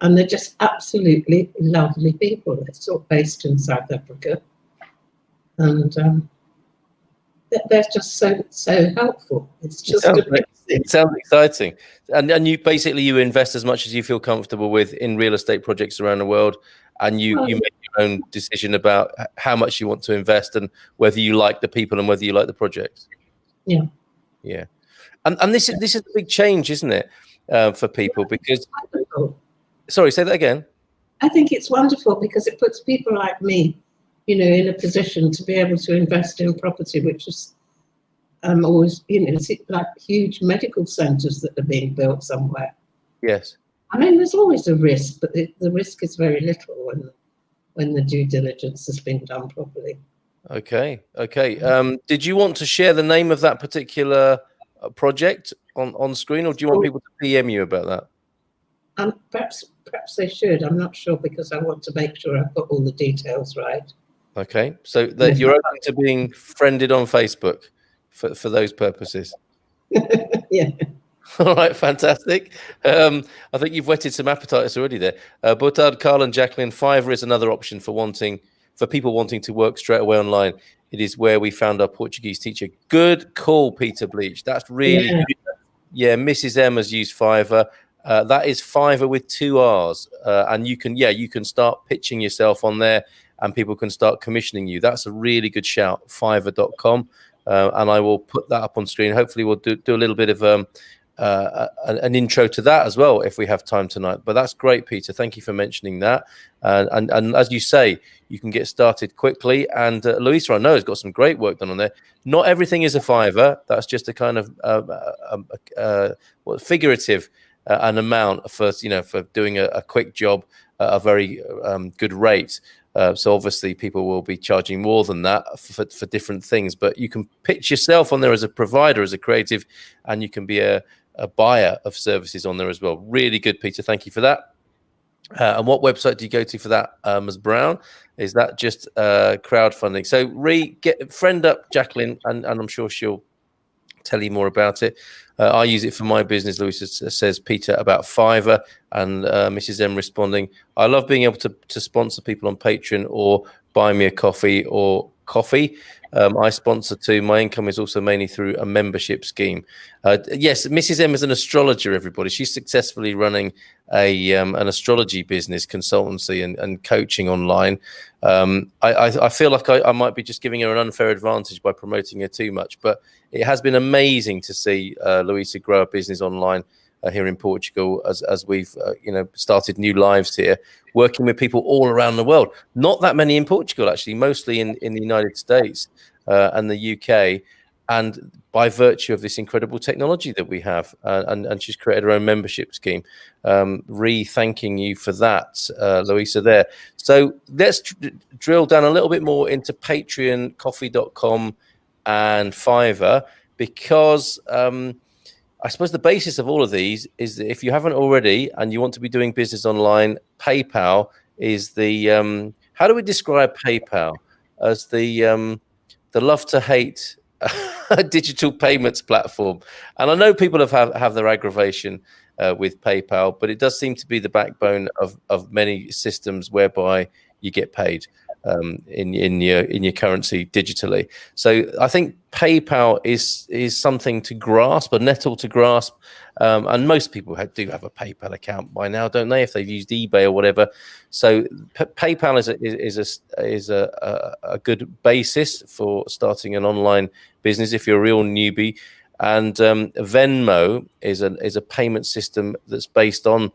and they're just absolutely lovely people. They're sort of based in South Africa, and they're just so helpful. It's just it sounds exciting, and you basically you invest as much as you feel comfortable with in real estate projects around the world, and you make your own decision about how much you want to invest and whether you like the people and whether you like the projects. Yeah. And this is a big change, isn't it, for people? Because sorry, say that again. I think it's wonderful because it puts people like me, in a position to be able to invest in property, which is always, it's like huge medical centres that are being built somewhere. Yes. I mean, there's always a risk, but the risk is very little when the due diligence has been done properly. Okay. Did you want to share the name of that particular project on screen, or do you want people to PM you about that? Perhaps they should. I'm not sure because I want to make sure I've got all the details right. Okay, so that you're open to being friended on Facebook for those purposes. Yeah. All right, fantastic. I think you've whetted some appetites already there. Butard, Carl, and Jacqueline, Fiverr is another option for people wanting to work straight away online. It is where we found our Portuguese teacher. Good call, Peter Bleach. That's really good. Yeah, Mrs. M has used Fiverr. That is Fiverr with 2 R's, and you can start pitching yourself on there, and people can start commissioning you. That's a really good shout. Fiverr.com, and I will put that up on screen. Hopefully, we'll do a little bit of an intro to that as well if we have time tonight. But that's great, Peter. Thank you for mentioning that. And as you say, you can get started quickly. And Louisa, I know, has got some great work done on there. Not everything is a Fiverr. That's just a kind of figurative an amount for doing a quick job at a very good rate. So obviously people will be charging more than that for different things, but you can pitch yourself on there as a provider, as a creative, and you can be a buyer of services on there as well. Really good, Peter. Thank you for that. And what website do you go to for that, Ms. Brown? Is that just crowdfunding? So friend up Jacqueline, and I'm sure she'll tell you more about it. I use it for my business. Louisa says, Peter, about Fiverr, and Mrs. M responding, I love being able to sponsor people on Patreon or buy me a coffee or coffee. I sponsor too. My income is also mainly through a membership scheme. Yes, Mrs. M is an astrologer, everybody. She's successfully running an astrology business, consultancy and coaching online. I feel like I might be just giving her an unfair advantage by promoting her too much, but it has been amazing to see Louisa grow a business online here in Portugal as we've started new lives here, working with people all around the world. Not that many in Portugal, actually, mostly in the United States and the UK. And by virtue of this incredible technology that we have, and she's created her own membership scheme. Thanking you for that, Louisa there. So let's drill down a little bit more into Patreon, coffee.com and Fiverr, because I suppose the basis of all of these is that if you haven't already and you want to be doing business online, PayPal is the how do we describe PayPal? As the love to hate digital payments platform. And I know people have their aggravation with PayPal, but it does seem to be the backbone of many systems whereby you get paid. in your currency digitally. So I think PayPal is something to grasp, a nettle to grasp, and most people do have a PayPal account by now, don't they? If they've used eBay or whatever. So PayPal is a good basis for starting an online business if you're a real newbie. And Venmo is a payment system that's based on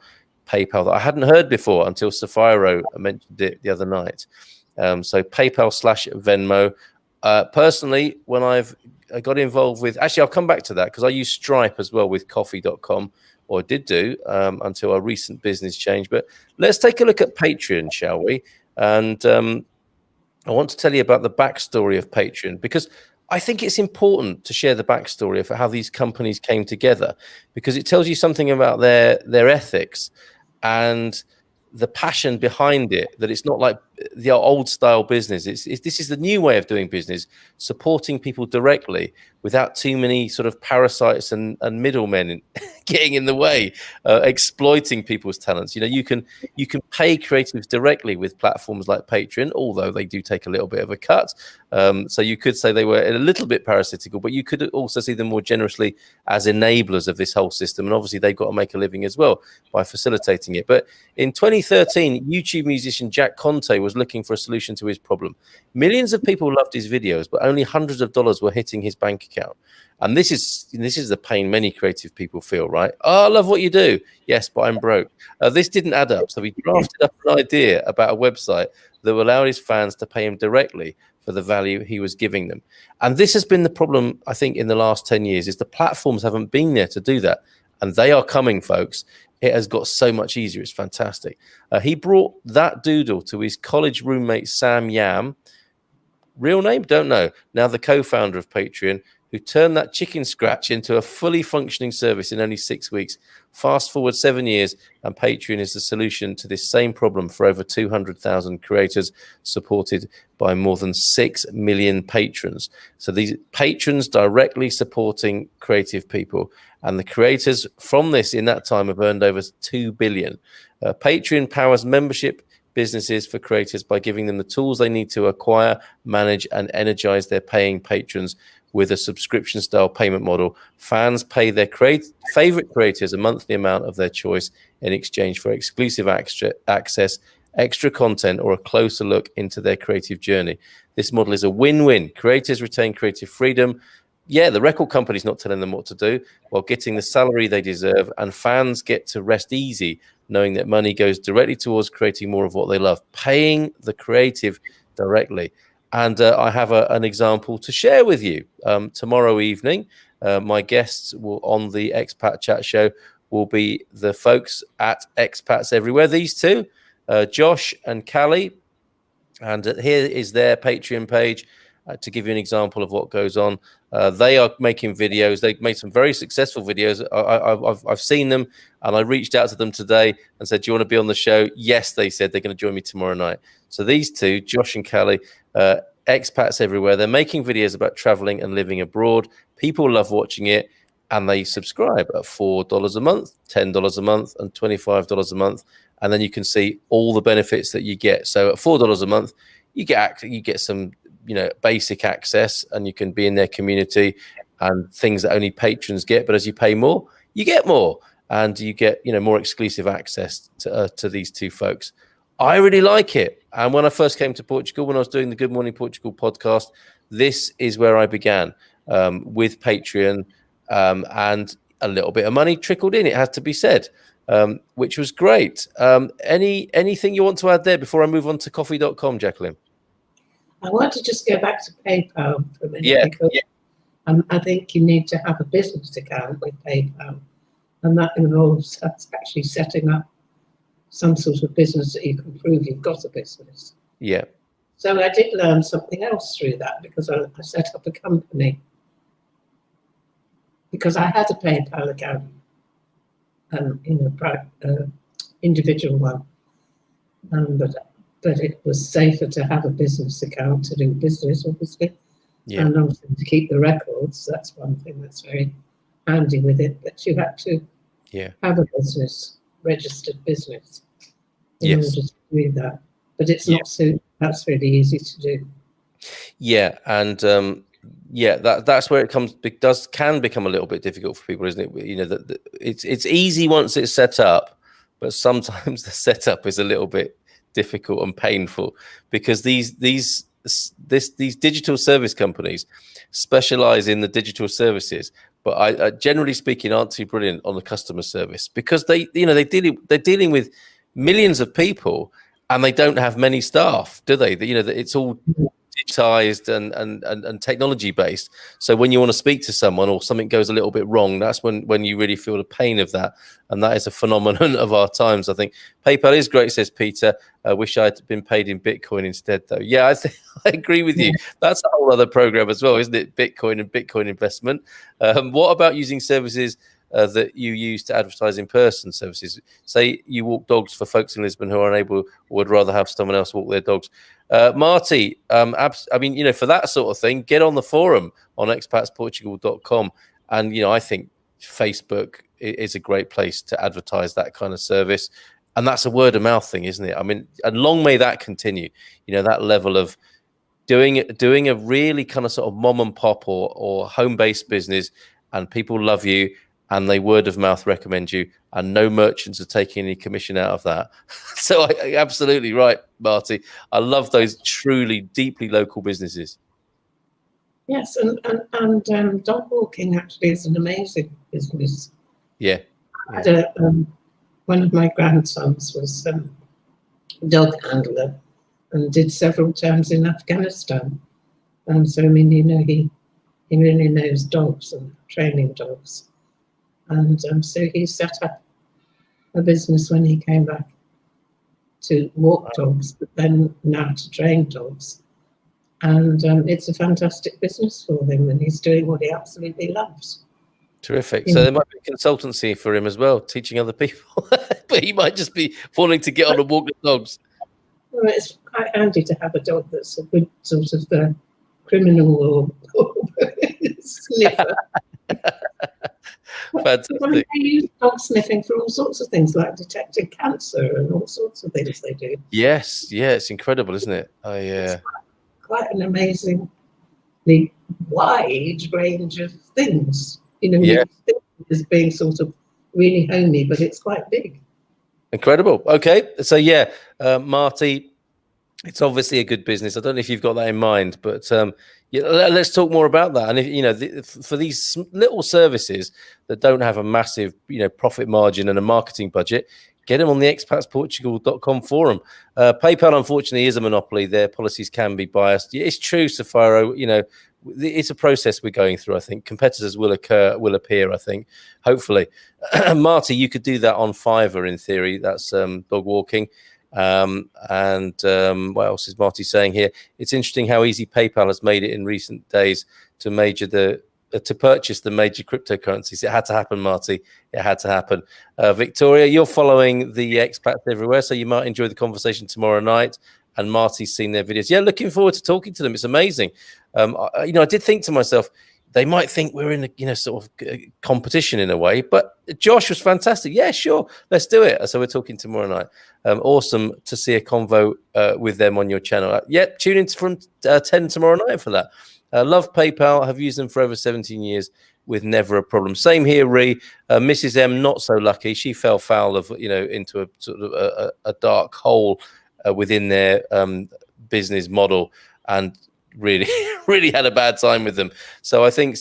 PayPal that I hadn't heard before until Sapphiro mentioned it the other night. So PayPal/Venmo. Personally, when I got involved with, actually, I'll come back to that because I use Stripe as well with coffee.com, or did do until a recent business change. But let's take a look at Patreon, shall we? And I want to tell you about the backstory of Patreon, because I think it's important to share the backstory of how these companies came together, because it tells you something about their ethics and the passion behind it, that it's not like the old style business. This is the new way of doing business, supporting people directly without too many sort of parasites and middlemen getting in the way, exploiting people's talents. You know, you can pay creatives directly with platforms like Patreon, although they do take a little bit of a cut. So you could say they were a little bit parasitical, but you could also see them more generously as enablers of this whole system. And obviously they've got to make a living as well by facilitating it. But in 2013, YouTube musician Jack Conte was looking for a solution to his problem. Millions of people loved his videos, but only hundreds of dollars were hitting his bank account. And this is the pain many creative people feel, right? Oh, I love what you do. Yes, but I'm broke. This didn't add up. So he drafted up an idea about a website that would allow his fans to pay him directly for the value he was giving them. And this has been the problem, I think, in the last 10 years, is the platforms haven't been there to do that. And they are coming, folks. It has got so much easier. It's fantastic. He brought that doodle to his college roommate, Sam Yam. Real name? Don't know. Now the co-founder of Patreon, who turned that chicken scratch into a fully functioning service in only 6 weeks. Fast forward 7 years, and Patreon is the solution to this same problem for over 200,000 creators, supported by more than 6 million patrons. So these patrons directly supporting creative people, and the creators from this in that time have earned over 2 billion. Patreon powers membership businesses for creators by giving them the tools they need to acquire, manage, and energize their paying patrons. With a subscription style payment model, fans pay their favorite creators a monthly amount of their choice in exchange for exclusive access, extra content, or a closer look into their creative journey. This model is a win-win. Creators retain creative freedom. Yeah, the record company's not telling them what to do while getting the salary they deserve, and fans get to rest easy knowing that money goes directly towards creating more of what they love, paying the creative directly. And I have an example to share with you. Tomorrow evening, my guests on the Expat Chat Show will be the folks at Expats Everywhere. These two, Josh and Callie. And here is their Patreon page to give you an example of what goes on. They are making videos. They've made some very successful videos. I've seen them, and I reached out to them today and said, do you want to be on the show? Yes, they said they're going to join me tomorrow night. So these two, Josh and Callie, Expats Everywhere, they're making videos about traveling and living abroad. People love watching it, and they subscribe at $4 a month, $10 a month, and $25 a month. And then you can see all the benefits that you get. So at $4 a month, you get some, basic access, and you can be in their community and things that only patrons get. But as you pay more, you get more, and you get, more exclusive access to these two folks. I really like it. And when I first came to Portugal, when I was doing the Good Morning Portugal podcast, this is where I began with Patreon, and a little bit of money trickled in, it has to be said, which was great. Anything you want to add there before I move on to coffee.com, Jacqueline? I want to just go back to PayPal for a minute, because I think you need to have a business account with PayPal, and that involves actually setting up some sort of business that you can prove you've got a business. Yeah. So I did learn something else through that, because I set up a company, because I had a PayPal account, individual one, but it was safer to have a business account to do business, obviously, and also to keep the records. That's one thing that's very handy with it, but you had to have a business, registered business, in order to do that. but it's not so. That's really easy to do. Yeah, and that's where it can become a little bit difficult for people, isn't it? You know, it's easy once it's set up, but sometimes the setup is a little bit difficult and painful, because these digital service companies specialize in the digital services, but I generally speaking aren't too brilliant on the customer service, because they're dealing with millions of people and they don't have many staff, do they? You know, it's all digitized and technology based. So when you want to speak to someone or something goes a little bit wrong, that's when you really feel the pain of that. And that is a phenomenon of our times, I think. PayPal is great, says Peter. I wish I'd been paid in Bitcoin instead, though. Yeah, I agree with you. That's a whole other program as well, isn't it? Bitcoin and Bitcoin investment. What about using services that you use to advertise in person services? Say you walk dogs for folks in Lisbon who are unable or would rather have someone else walk their dogs. Marty, I mean, you know, for that sort of thing, get on the forum on expatsportugal.com. And, you know, I think Facebook is a great place to advertise that kind of service. And that's a word of mouth thing, isn't it? I mean, and long may that continue, you know, that level of doing a really kind of sort of mom and pop or home-based business, and people love you and they word of mouth recommend you, and no merchants are taking any commission out of that. So I absolutely right, Marty. I love those truly deeply local businesses. Yes, and dog walking actually is an amazing business. Yeah. One of my grandsons was a dog handler and did several terms in Afghanistan. And so, I mean, you know, he really knows dogs and training dogs. And so he set up a business when he came back to walk dogs, but then now to train dogs. And it's a fantastic business for him, and he's doing what he absolutely loves. Terrific. So there might be a consultancy for him as well, teaching other people, but he might just be wanting to get on and walk the dogs. Well, it's quite handy to have a dog that's a good sort of criminal or sniffer. Fantastic. They use dog sniffing for all sorts of things, like detecting cancer and all sorts of things they do. Yes, yeah, it's incredible, isn't it? It's quite an amazingly wide range of things. You know, you think as being sort of really homey, but it's quite big. Incredible. Okay, so yeah, Marty, it's obviously a good business. I don't know if you've got that in mind, but let's talk more about that. And if you know, for these little services that don't have a massive, you know, profit margin and a marketing budget, get them on the expatsportugal.com forum. PayPal, unfortunately, is a monopoly. Their policies can be biased. It's true, Safaro. You know, it's a process we're going through. I think competitors will appear. I think, hopefully, Marty, you could do that on Fiverr in theory. That's dog walking. And what else is Marty saying here? It's interesting how easy PayPal has made it in recent days to purchase the major cryptocurrencies. It had to happen, Marty. It had to happen. Victoria, you're following the expats everywhere, so you might enjoy the conversation tomorrow night. And Marty's seen their videos. Yeah, looking forward to talking to them. It's amazing. I did think to myself, they might think we're in a sort of competition in a way, but Josh was fantastic. Yeah, sure, let's do it. So we're talking tomorrow night. Awesome to see a convo with them on your channel. Tune in from 10 tomorrow night for that. Love PayPal. Have used them for over 17 years with never a problem. Same here, Ree. Mrs. M, not so lucky. She fell foul of into a sort of a dark hole within their business model, and really had a bad time with them. So I think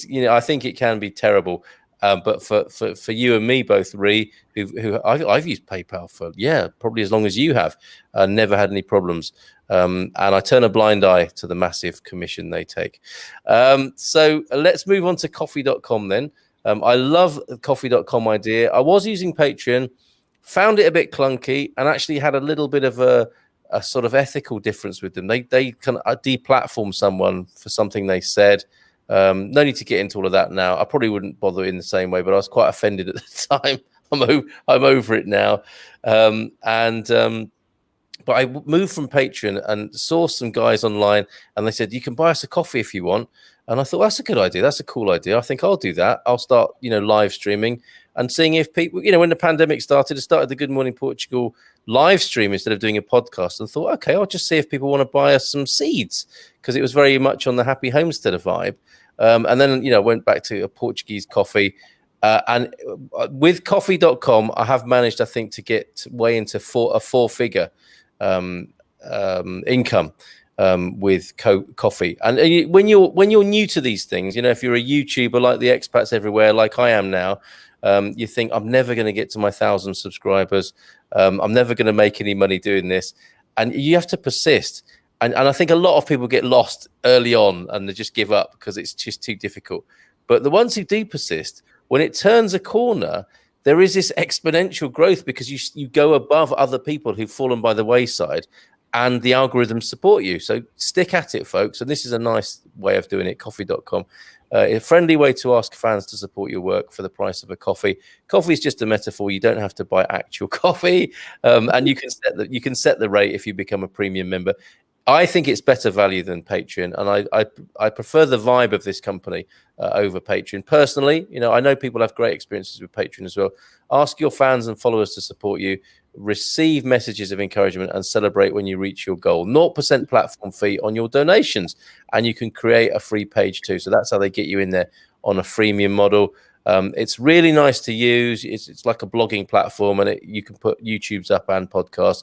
it can be terrible. But for you and me both, Ree, who I've used PayPal for probably as long as you have, never had any problems. And I turn a blind eye to the massive commission they take. So let's move on to coffee.com then. I love the coffee.com idea. I was using Patreon, found it a bit clunky, and actually had a little bit of a sort of ethical difference with them. They can deplatform someone for something they said. No need to get into all of that now. I probably wouldn't bother in the same way, but I was quite offended at the time. I'm over it now. But I moved from Patreon and saw some guys online, and they said, you can buy us a coffee if you want. And I thought, that's a good idea. That's a cool idea. I think I'll do that. I'll start, live streaming and seeing if people, when the pandemic started, I started the Good Morning Portugal live stream instead of doing a podcast, and thought, okay, I'll just see if people want to buy us some seeds, because it was very much on the happy homesteader vibe. And then, went back to a Portuguese coffee. And with coffee.com, I have managed, I think, to get way into a four-figure income with coffee. And when you're new to these things, if you're a YouTuber like the expats everywhere, like I am now, you think, I'm never going to get to my 1,000 subscribers. I'm never going to make any money doing this. And you have to persist. And I think a lot of people get lost early on and they just give up because it's just too difficult. But the ones who do persist, when it turns a corner, there is this exponential growth, because you go above other people who've fallen by the wayside, and the algorithms support you. So stick at it, folks. And this is a nice way of doing it, coffee.com. A friendly way to ask fans to support your work for the price of a coffee. Coffee is just a metaphor. You don't have to buy actual coffee. And you can set the rate if you become a premium member. I think it's better value than Patreon, and I prefer the vibe of this company over Patreon. Personally, I know people have great experiences with Patreon as well. Ask your fans and followers to support you. Receive messages of encouragement and celebrate when you reach your goal. 0% platform fee on your donations, and you can create a free page too. So that's how they get you in there on a freemium model. It's really nice to use. It's like a blogging platform, and you can put YouTubes up and podcasts.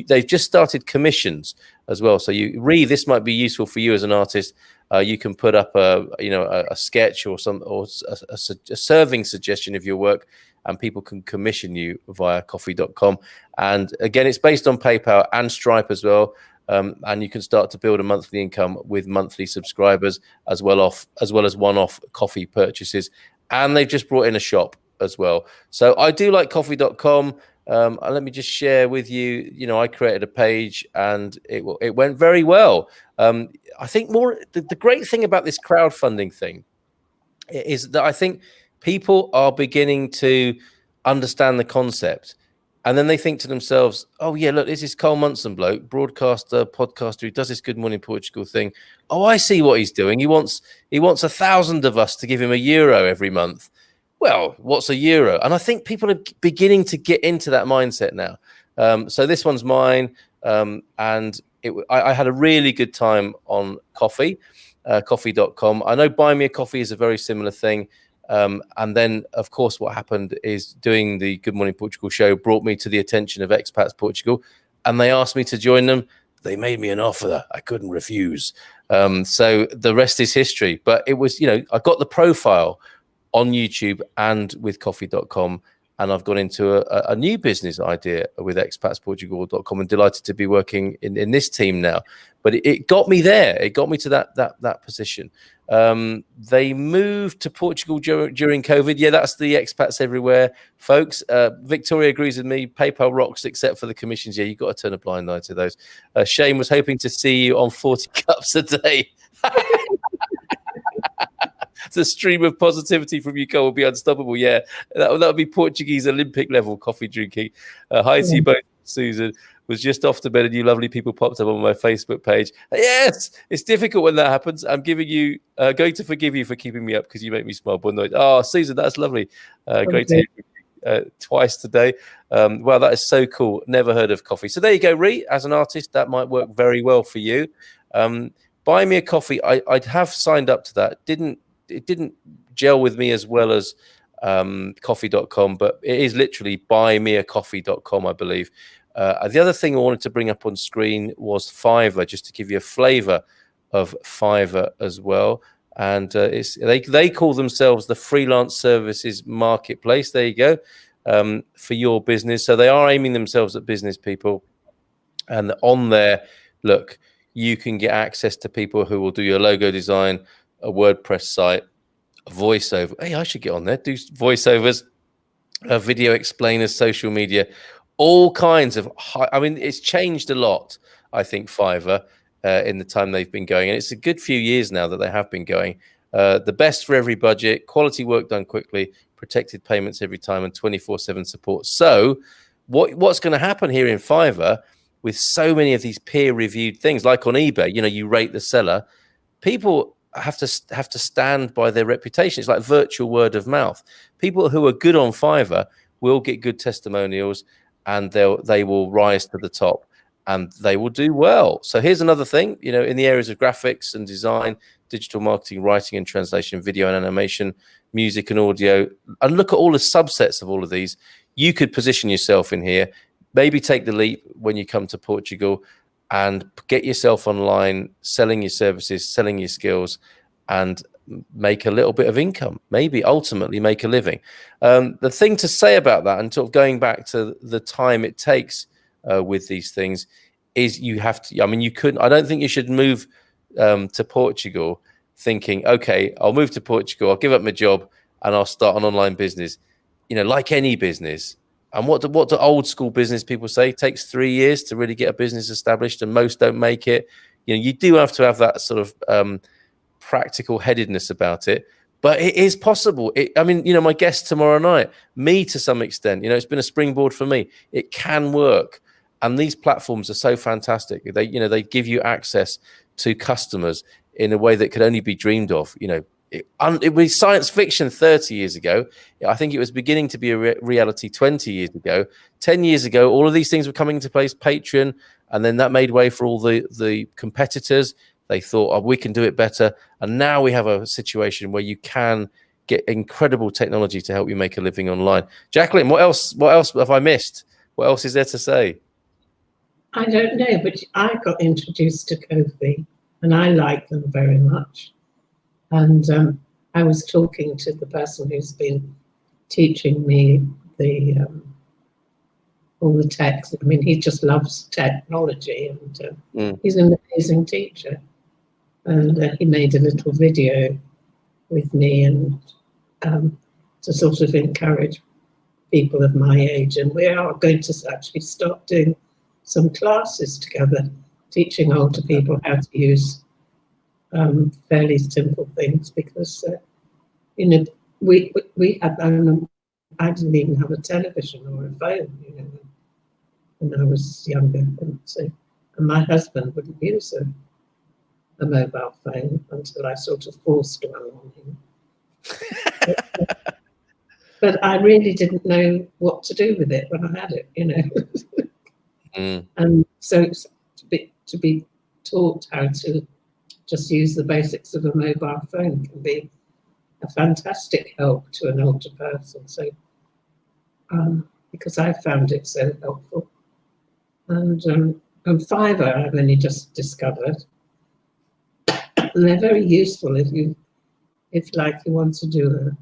They've just started commissions as well. So this might be useful for you as an artist. You can put up a sketch or a serving suggestion of your work, and people can commission you via coffee.com. And again, it's based on PayPal and Stripe as well. And you can start to build a monthly income with monthly subscribers, as well as one-off coffee purchases. And they've just brought in a shop as well. So I do like coffee.com. Let me just share with you, I created a page and it went very well. I think the great thing about this crowdfunding thing is that I think people are beginning to understand the concept. And then they think to themselves, oh, yeah, look, this is Cole Munson bloke, broadcaster, podcaster, who does this Good Morning Portugal thing. Oh, I see what he's doing. He wants 1,000 of us to give him €1 every month. Well, what's €1? And I think people are beginning to get into that mindset now. So this one's mine. And I had a really good time on coffee, coffee.com. I know Buy Me a Coffee is a very similar thing. And then, of course, what happened is doing the Good Morning Portugal show brought me to the attention of Expats Portugal, and they asked me to join them. They made me an offer that I couldn't refuse. So the rest is history. But it was, I got the profile on YouTube and with coffee.com, and I've gone into a new business idea with expatsportugal.com, and delighted to be working in this team now. But it got me there. It got me to that position. They moved to Portugal during COVID. Yeah, that's the expats everywhere, folks. Victoria agrees with me. PayPal rocks, except for the commissions. Yeah, you've got to turn a blind eye to those. Shane was hoping to see you on 40 cups a day. The stream of positivity from you, Cole, will be unstoppable. Yeah, that would be Portuguese Olympic level coffee drinking. Hi to you both. Susan was just off to bed, and you lovely people popped up on my Facebook page. Yes, it's difficult when that happens. I'm going to forgive you for keeping me up because you make me smile. Oh, Susan, that's lovely. Great to hear you twice today. Wow, that is so cool. Never heard of coffee. So there you go, Ree. As an artist, that might work very well for you. Buy Me a Coffee. I'd have signed up to that. It didn't gel with me as well as coffee.com, but it is literally buymeacoffee.com, I believe. The other thing I wanted to bring up on screen was Fiverr, just to give you a flavor of Fiverr as well. And they call themselves the freelance services marketplace. There you go, for your business. So they are aiming themselves at business people. And on there, look, you can get access to people who will do your logo design, a WordPress site, a voiceover. Hey, I should get on there, do voiceovers, video explainers, social media, all kinds of it's changed a lot, I think, Fiverr, in the time they've been going. And it's a good few years now that they have been going. The best for every budget, quality work done quickly, protected payments every time, and 24/7 support. So what's going to happen here in Fiverr with so many of these peer-reviewed things, like on eBay, you rate the seller, people have to stand by their reputation. It's like virtual word of mouth. People who are good on Fiverr will get good testimonials, and they will rise to the top, and they will do well. So here's another thing, in the areas of graphics and design, digital marketing, writing and translation, video and animation, music and audio, and look at all the subsets of all of these. You could position yourself in here, maybe take the leap when you come to Portugal and get yourself online, selling your services, selling your skills, and make a little bit of income, maybe ultimately make a living. The thing to say about that, and sort of going back to the time it takes with these things, is you have to, I don't think you should move to Portugal thinking, okay, I'll move to Portugal, I'll give up my job and I'll start an online business, like any business. And what do old school business people say? It takes 3 years to really get a business established, and most don't make it. You do have to have that sort of practical headedness about it, but it is possible. My guest tomorrow night, me to some extent, it's been a springboard for me. It can work. And these platforms are so fantastic. They give you access to customers in a way that could only be dreamed of. It was science fiction 30 years ago. I think it was beginning to be a reality 20 years ago. 10 years ago, all of these things were coming into place, Patreon, and then that made way for all the competitors. They thought, oh, we can do it better. And now we have a situation where you can get incredible technology to help you make a living online. Jacqueline, what else have I missed? What else is there to say? I don't know, but I got introduced to Ko-fi and I like them very much. And I was talking to the person who's been teaching me all the tech. He just loves technology, and he's an amazing teacher. And he made a little video with me, and to sort of encourage people of my age. And we are going to actually start doing some classes together, teaching older people how to use fairly simple things, because we had I didn't even have a television or a phone, when I was younger, and my husband wouldn't use a mobile phone until I sort of forced one on him. But I really didn't know what to do with it when I had it, And so to be taught how to just use the basics of a mobile phone can be a fantastic help to an older person. So, because I found it so helpful. And Fiverr, I've only just discovered. And they're very useful if you want to do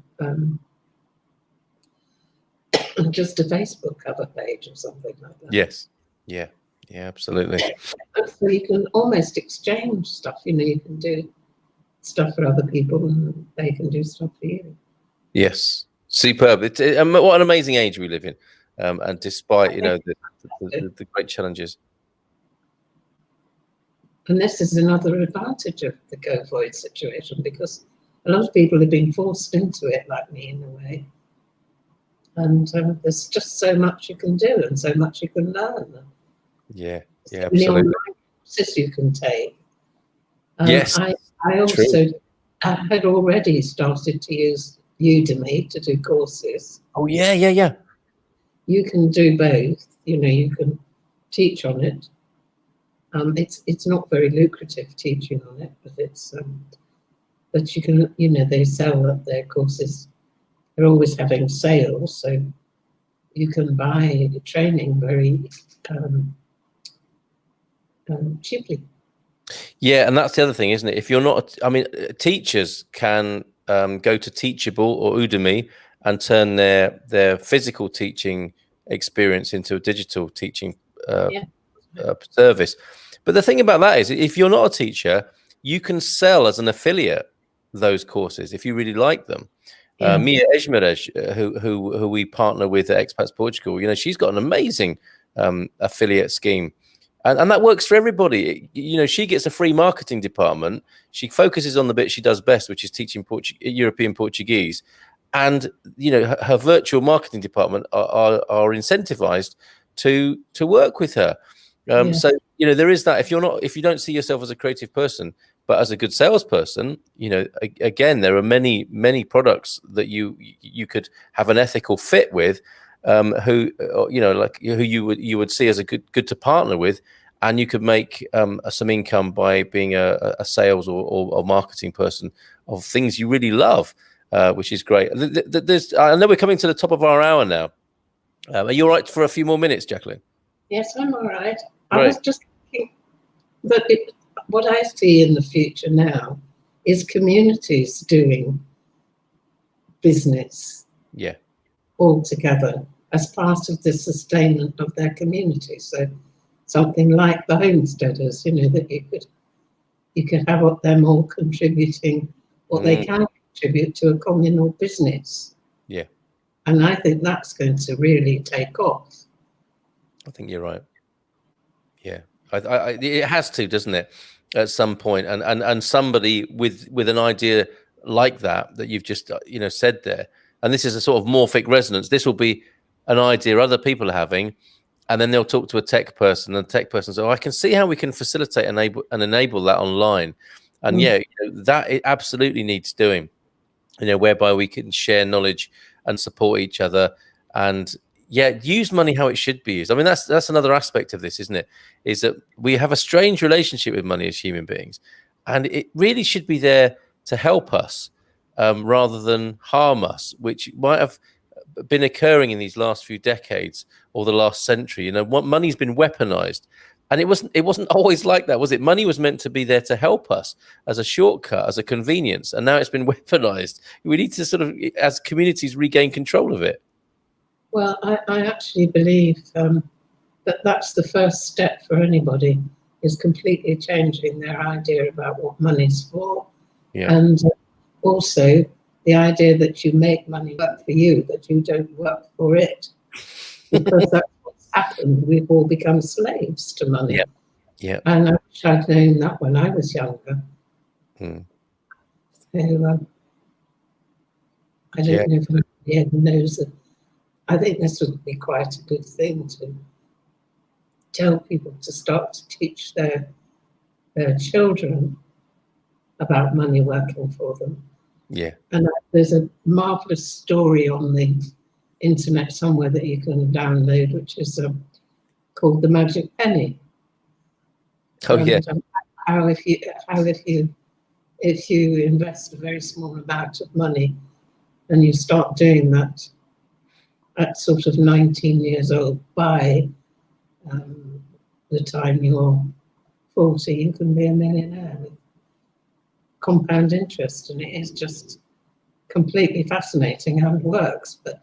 just a Facebook cover page or something like that. Yes. Yeah, absolutely. So you can almost exchange stuff. You can do stuff for other people, and they can do stuff for you. Yes, superb. What an amazing age we live in, and despite the great challenges. And this is another advantage of the go-void situation, because a lot of people have been forced into it, like me, in a way. And there's just so much you can do and so much you can learn. Yeah, absolutely. Courses you can take. Yes, I also had already started to use Udemy to do courses. Oh yeah. You can do both. You can teach on it. It's not very lucrative teaching on it, but it's but you can. They sell their courses. They're always having sales, so you can buy training very cheaply. Yeah, and that's the other thing, isn't it? If you're not, teachers can go to Teachable or Udemy and turn their physical teaching experience into a digital teaching service. But the thing about that is, if you're not a teacher, you can sell as an affiliate those courses if you really like them. Mia Ejmerej, who we partner with at Expats Portugal, she's got an amazing affiliate scheme. And that works for everybody. She gets a free marketing department. She focuses on the bit she does best, which is teaching European Portuguese. And, her virtual marketing department are incentivized to work with her. So, there is that. If you don't see yourself as a creative person, but as a good salesperson, again, there are many products that you could have an ethical fit with. who like who you would see as a good to partner with, and you could make some income by being a sales or marketing person of things you really love, which is great. I know we're coming to the top of our hour now. Are you all right for a few more minutes, Jacqueline? Yes, I'm all right. Right. I was just thinking that what I see in the future now is communities doing business all together as part of the sustainment of their community. So something like the homesteaders, that you could have them all contributing what they can contribute to a communal business. Yeah. And I think that's going to really take off. I think you're right. Yeah, it has to, doesn't it? At some point, and somebody with an idea like that you've just said there, and this is a sort of morphic resonance. This will be an idea other people are having, and then they'll talk to a tech person, and the tech person says, "Oh, I can see how we can facilitate enable that online," and that it absolutely needs doing. Whereby we can share knowledge and support each other, and use money how it should be used. I mean, that's another aspect of this, isn't it? Is that we have a strange relationship with money as human beings, and it really should be there to help us rather than harm us, which might have been occurring in these last few decades or the last century. What money's been weaponized, and it wasn't always like that, was it? Money was meant to be there to help us as a shortcut, as a convenience, and now it's been weaponized. We need to sort of, as communities, regain control of it. Well, I actually believe that's the first step for anybody, is completely changing their idea about what money's for. Yeah. And also the idea that you make money work for you, that you don't work for it. Because that's what's happened. We've all become slaves to money. Yeah. Yeah. And I wish I'd known that when I was younger. Hmm. So I don't know if anybody knows that. I think this would be quite a good thing to tell people, to start to teach their children about money working for them. Yeah. And there's a marvelous story on the internet somewhere that you can download, which is called The Magic Penny. Oh, yeah. How if you invest a very small amount of money and you start doing that at sort of 19 years old, by the time you're 40, you can be a millionaire with compound interest. And it is just completely fascinating how it works. But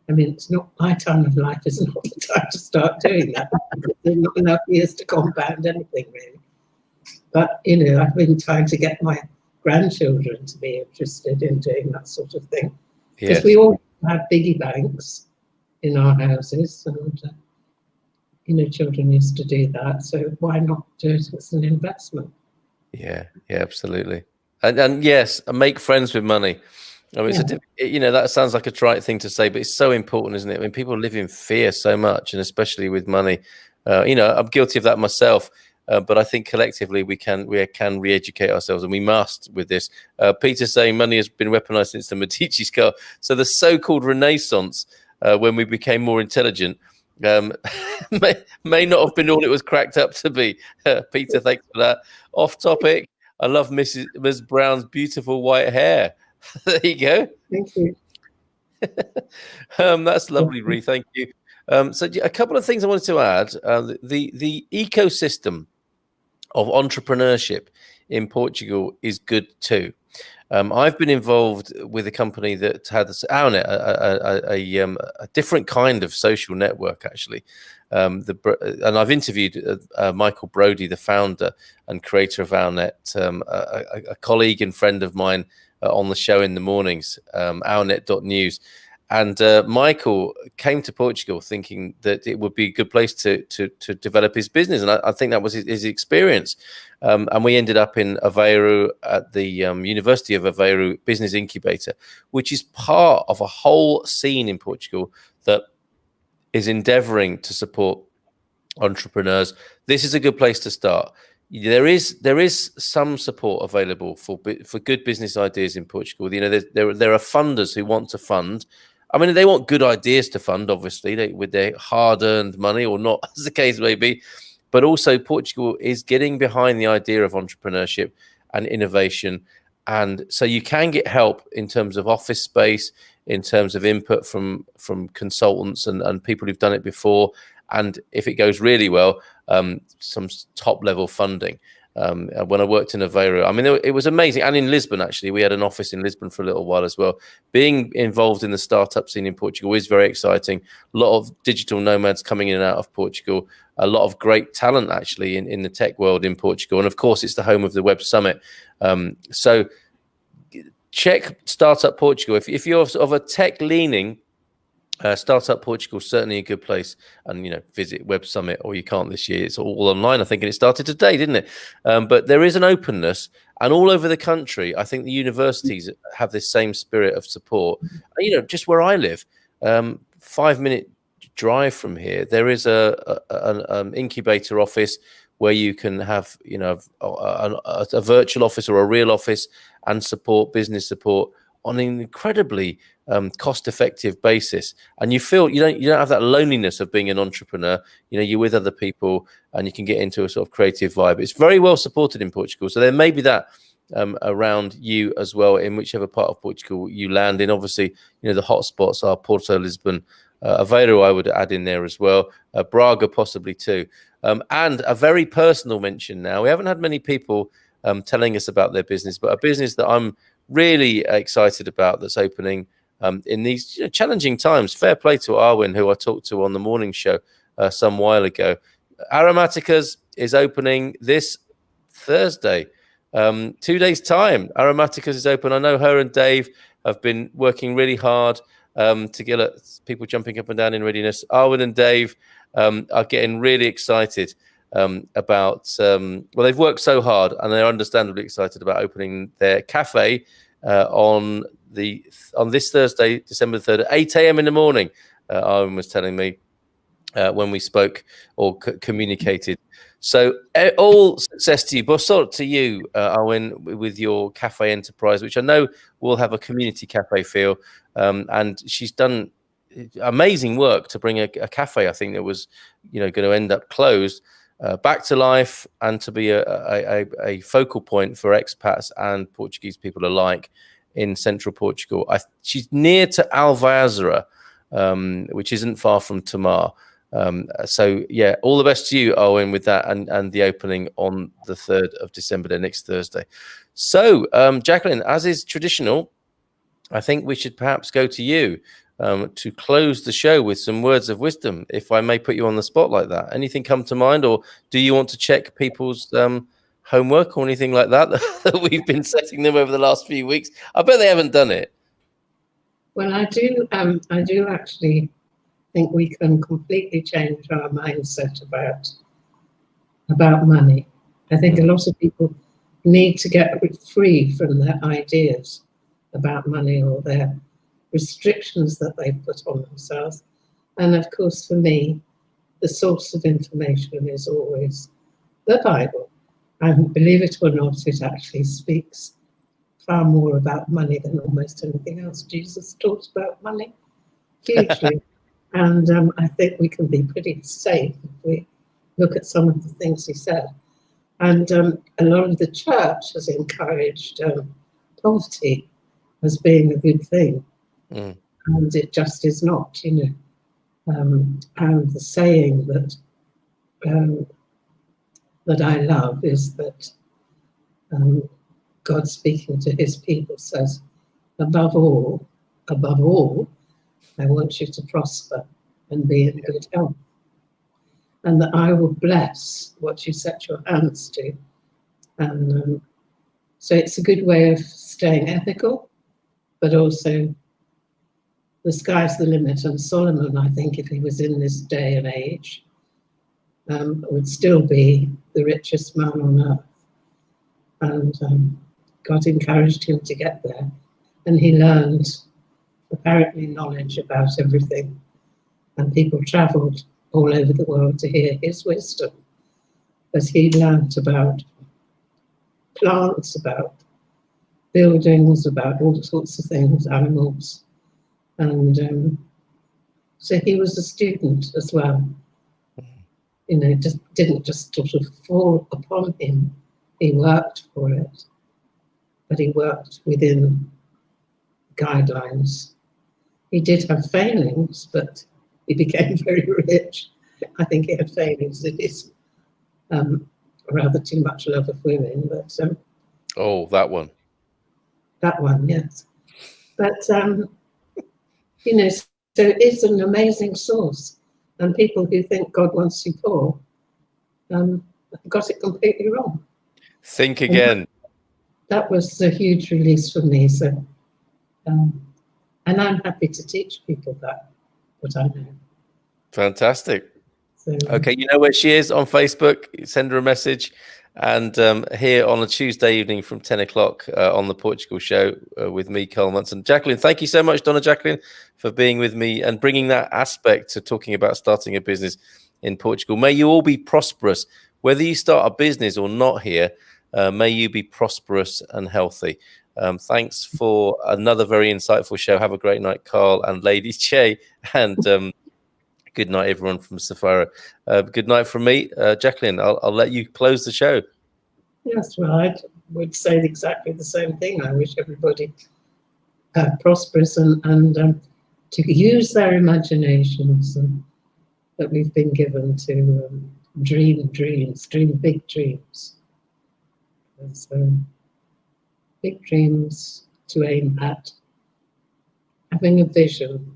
I mean, it's not my time of life, is not the time to start doing that. There's not enough years to compound anything, really. But, I've been trying to get my grandchildren to be interested in doing that sort of thing. Because we all have piggy banks in our houses, and children used to do that. So why not do it as an investment? Yeah, absolutely. And yes, make friends with money. I mean, that sounds like a trite thing to say, but it's so important, isn't it? I mean, people live in fear so much, and especially with money. I'm guilty of that myself. But I think collectively we can re-educate ourselves, and we must with this. Peter saying money has been weaponized since the Medici car. So the so-called Renaissance, when we became more intelligent, may not have been all it was cracked up to be. Peter, thanks for that. Off topic. I love Ms. Brown's beautiful white hair. There you go. Thank you. That's lovely, Ree. Thank you. So a couple of things I wanted to add. The ecosystem of entrepreneurship in Portugal is good too. I've been involved with a company that had a different kind of social network, actually. And I've interviewed Michael Brody, the founder and creator of Owlnet, a colleague and friend of mine on the show in the mornings, owlnet.news. And Michael came to Portugal thinking that it would be a good place to develop his business. And I think that was his experience. And we ended up in Aveiro at the University of Aveiro Business Incubator, which is part of a whole scene in Portugal that is endeavoring to support entrepreneurs. This is a good place to start. There is some support available for good business ideas in Portugal. There are funders who want to fund, I mean, they want good ideas to fund, obviously, with their hard-earned money, or not, as the case may be. But also, Portugal is getting behind the idea of entrepreneurship and innovation. And so you can get help in terms of office space, in terms of input from consultants and people who've done it before. And if it goes really well, some top-level funding. When I worked in Aveiro, I mean, it was amazing. And in Lisbon, actually, we had an office in Lisbon for a little while as well. Being involved in the startup scene in Portugal is very exciting. A lot of digital nomads coming in and out of Portugal. A lot of great talent, actually, in the tech world in Portugal. And of course, it's the home of the Web Summit. So check Startup Portugal. If you're sort of a tech leaning, Startup Portugal is certainly a good place, and visit Web Summit, or you can't this year. It's all online, I think, and it started today, didn't it? But there is an openness, and all over the country, I think the universities have this same spirit of support. Just where I live, 5-minute drive from here, there is an incubator office where you can have a virtual office or a real office and business support on an incredibly cost-effective basis, and you feel you don't have that loneliness of being an entrepreneur. You're with other people, and you can get into a sort of creative vibe. It's very well supported in Portugal, so there may be that around you as well, in whichever part of Portugal you land in. Obviously, the hotspots are Porto, Lisbon, Aveiro. I would add in there as well, Braga possibly too, and a very personal mention. Now, we haven't had many people telling us about their business, but a business that I'm really excited about that's opening in these challenging times. Fair play to Arwin, who I talked to on the morning show some while ago. Aromaticas is opening this Thursday, 2 days' time. Aromaticas is open. I know her and Dave have been working really hard to get people jumping up and down in readiness. Arwin and Dave are getting really excited about they've worked so hard, and they're understandably excited about opening their cafe on this Thursday, December 3rd, at 8 a.m. in the morning. Arwen was telling me when we spoke or communicated. So all success to you. Bossot to you, Arwen, with your cafe enterprise, which I know will have a community cafe feel. And she's done amazing work to bring a cafe, I think, that was going to end up closed, back to life, and to be a focal point for expats and Portuguese people alike in central Portugal. She's near to Alvázora, which isn't far from Tomar. So yeah, all the best to you, Owen, with that and the opening on the 3rd of December, next Thursday. So Jacqueline, as is traditional, I think we should perhaps go to you to close the show with some words of wisdom, if I may put you on the spot like that. Anything come to mind, or do you want to check people's homework or anything like that that we've been setting them over the last few weeks? I bet they haven't done it. Well, I do actually think we can completely change our mindset about money. I think a lot of people need to get free from their ideas about money or their restrictions that they've put on themselves. And of course, for me, the source of information is always the Bible. And believe it or not, it actually speaks far more about money than almost anything else. Jesus talks about money hugely. And I think we can be pretty safe if we look at some of the things he said. And a lot of the church has encouraged poverty as being a good thing. Mm. And it just is not, And the saying that I love is that God speaking to his people says, above all, I want you to prosper and be in good health, and that I will bless what you set your hands to. And so it's a good way of staying ethical, but also the sky's the limit. And Solomon, I think, if he was in this day and age, would still be the richest man on earth. And God encouraged him to get there. And he learned, apparently, knowledge about everything. And people travelled all over the world to hear his wisdom. But he learned about plants, about buildings, about all sorts of things, animals. And so he was a student as well. You know, just didn't just sort of fall upon him. He worked for it, but he worked within guidelines. He did have failings, but he became very rich. I think he had failings. It is rather too much love of women, but oh, that one. That one, yes. But you know, so it's an amazing source, and people who think God wants you poor got it completely wrong. Think again. That was a huge release for me. So, and I'm happy to teach people that, what I know. Fantastic. So, okay, you know where she is on Facebook. Send her a message. And here on a Tuesday evening from 10 o'clock on the Portugal show with me, Carl Munson. Jacqueline, thank you so much, Donna Jacqueline, for being with me and bringing that aspect to talking about starting a business in Portugal. May you all be prosperous. Whether you start a business or not here, may you be prosperous and healthy. Thanks for another very insightful show. Have a great night, Carl and Lady Che. And good night, everyone from Sapphira. Good night from me. Jacqueline, I'll let you close the show. Yes, well, I would say exactly the same thing. I wish everybody prosperous and to use their imaginations that we've been given to dream big dreams. So, big dreams to aim at, having a vision,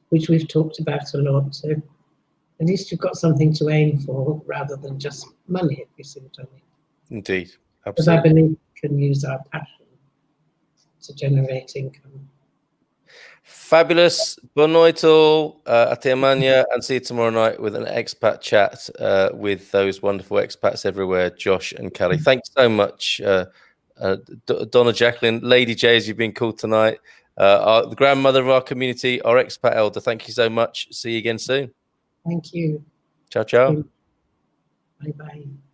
which we've talked about a lot. So at least you've got something to aim for rather than just money, if you see what I mean. Indeed, absolutely. Because I believe we can use our passion to generate income. Fabulous. Boa noite all. Até amanhã, and see you tomorrow night with an expat chat with those wonderful expats everywhere, Josh and Kelly. Thanks so much, Donna Jacqueline, Lady J, as you've been called tonight, the grandmother of our community, our expat elder. Thank you so much. See you again soon. Thank you. Ciao, ciao. Bye-bye.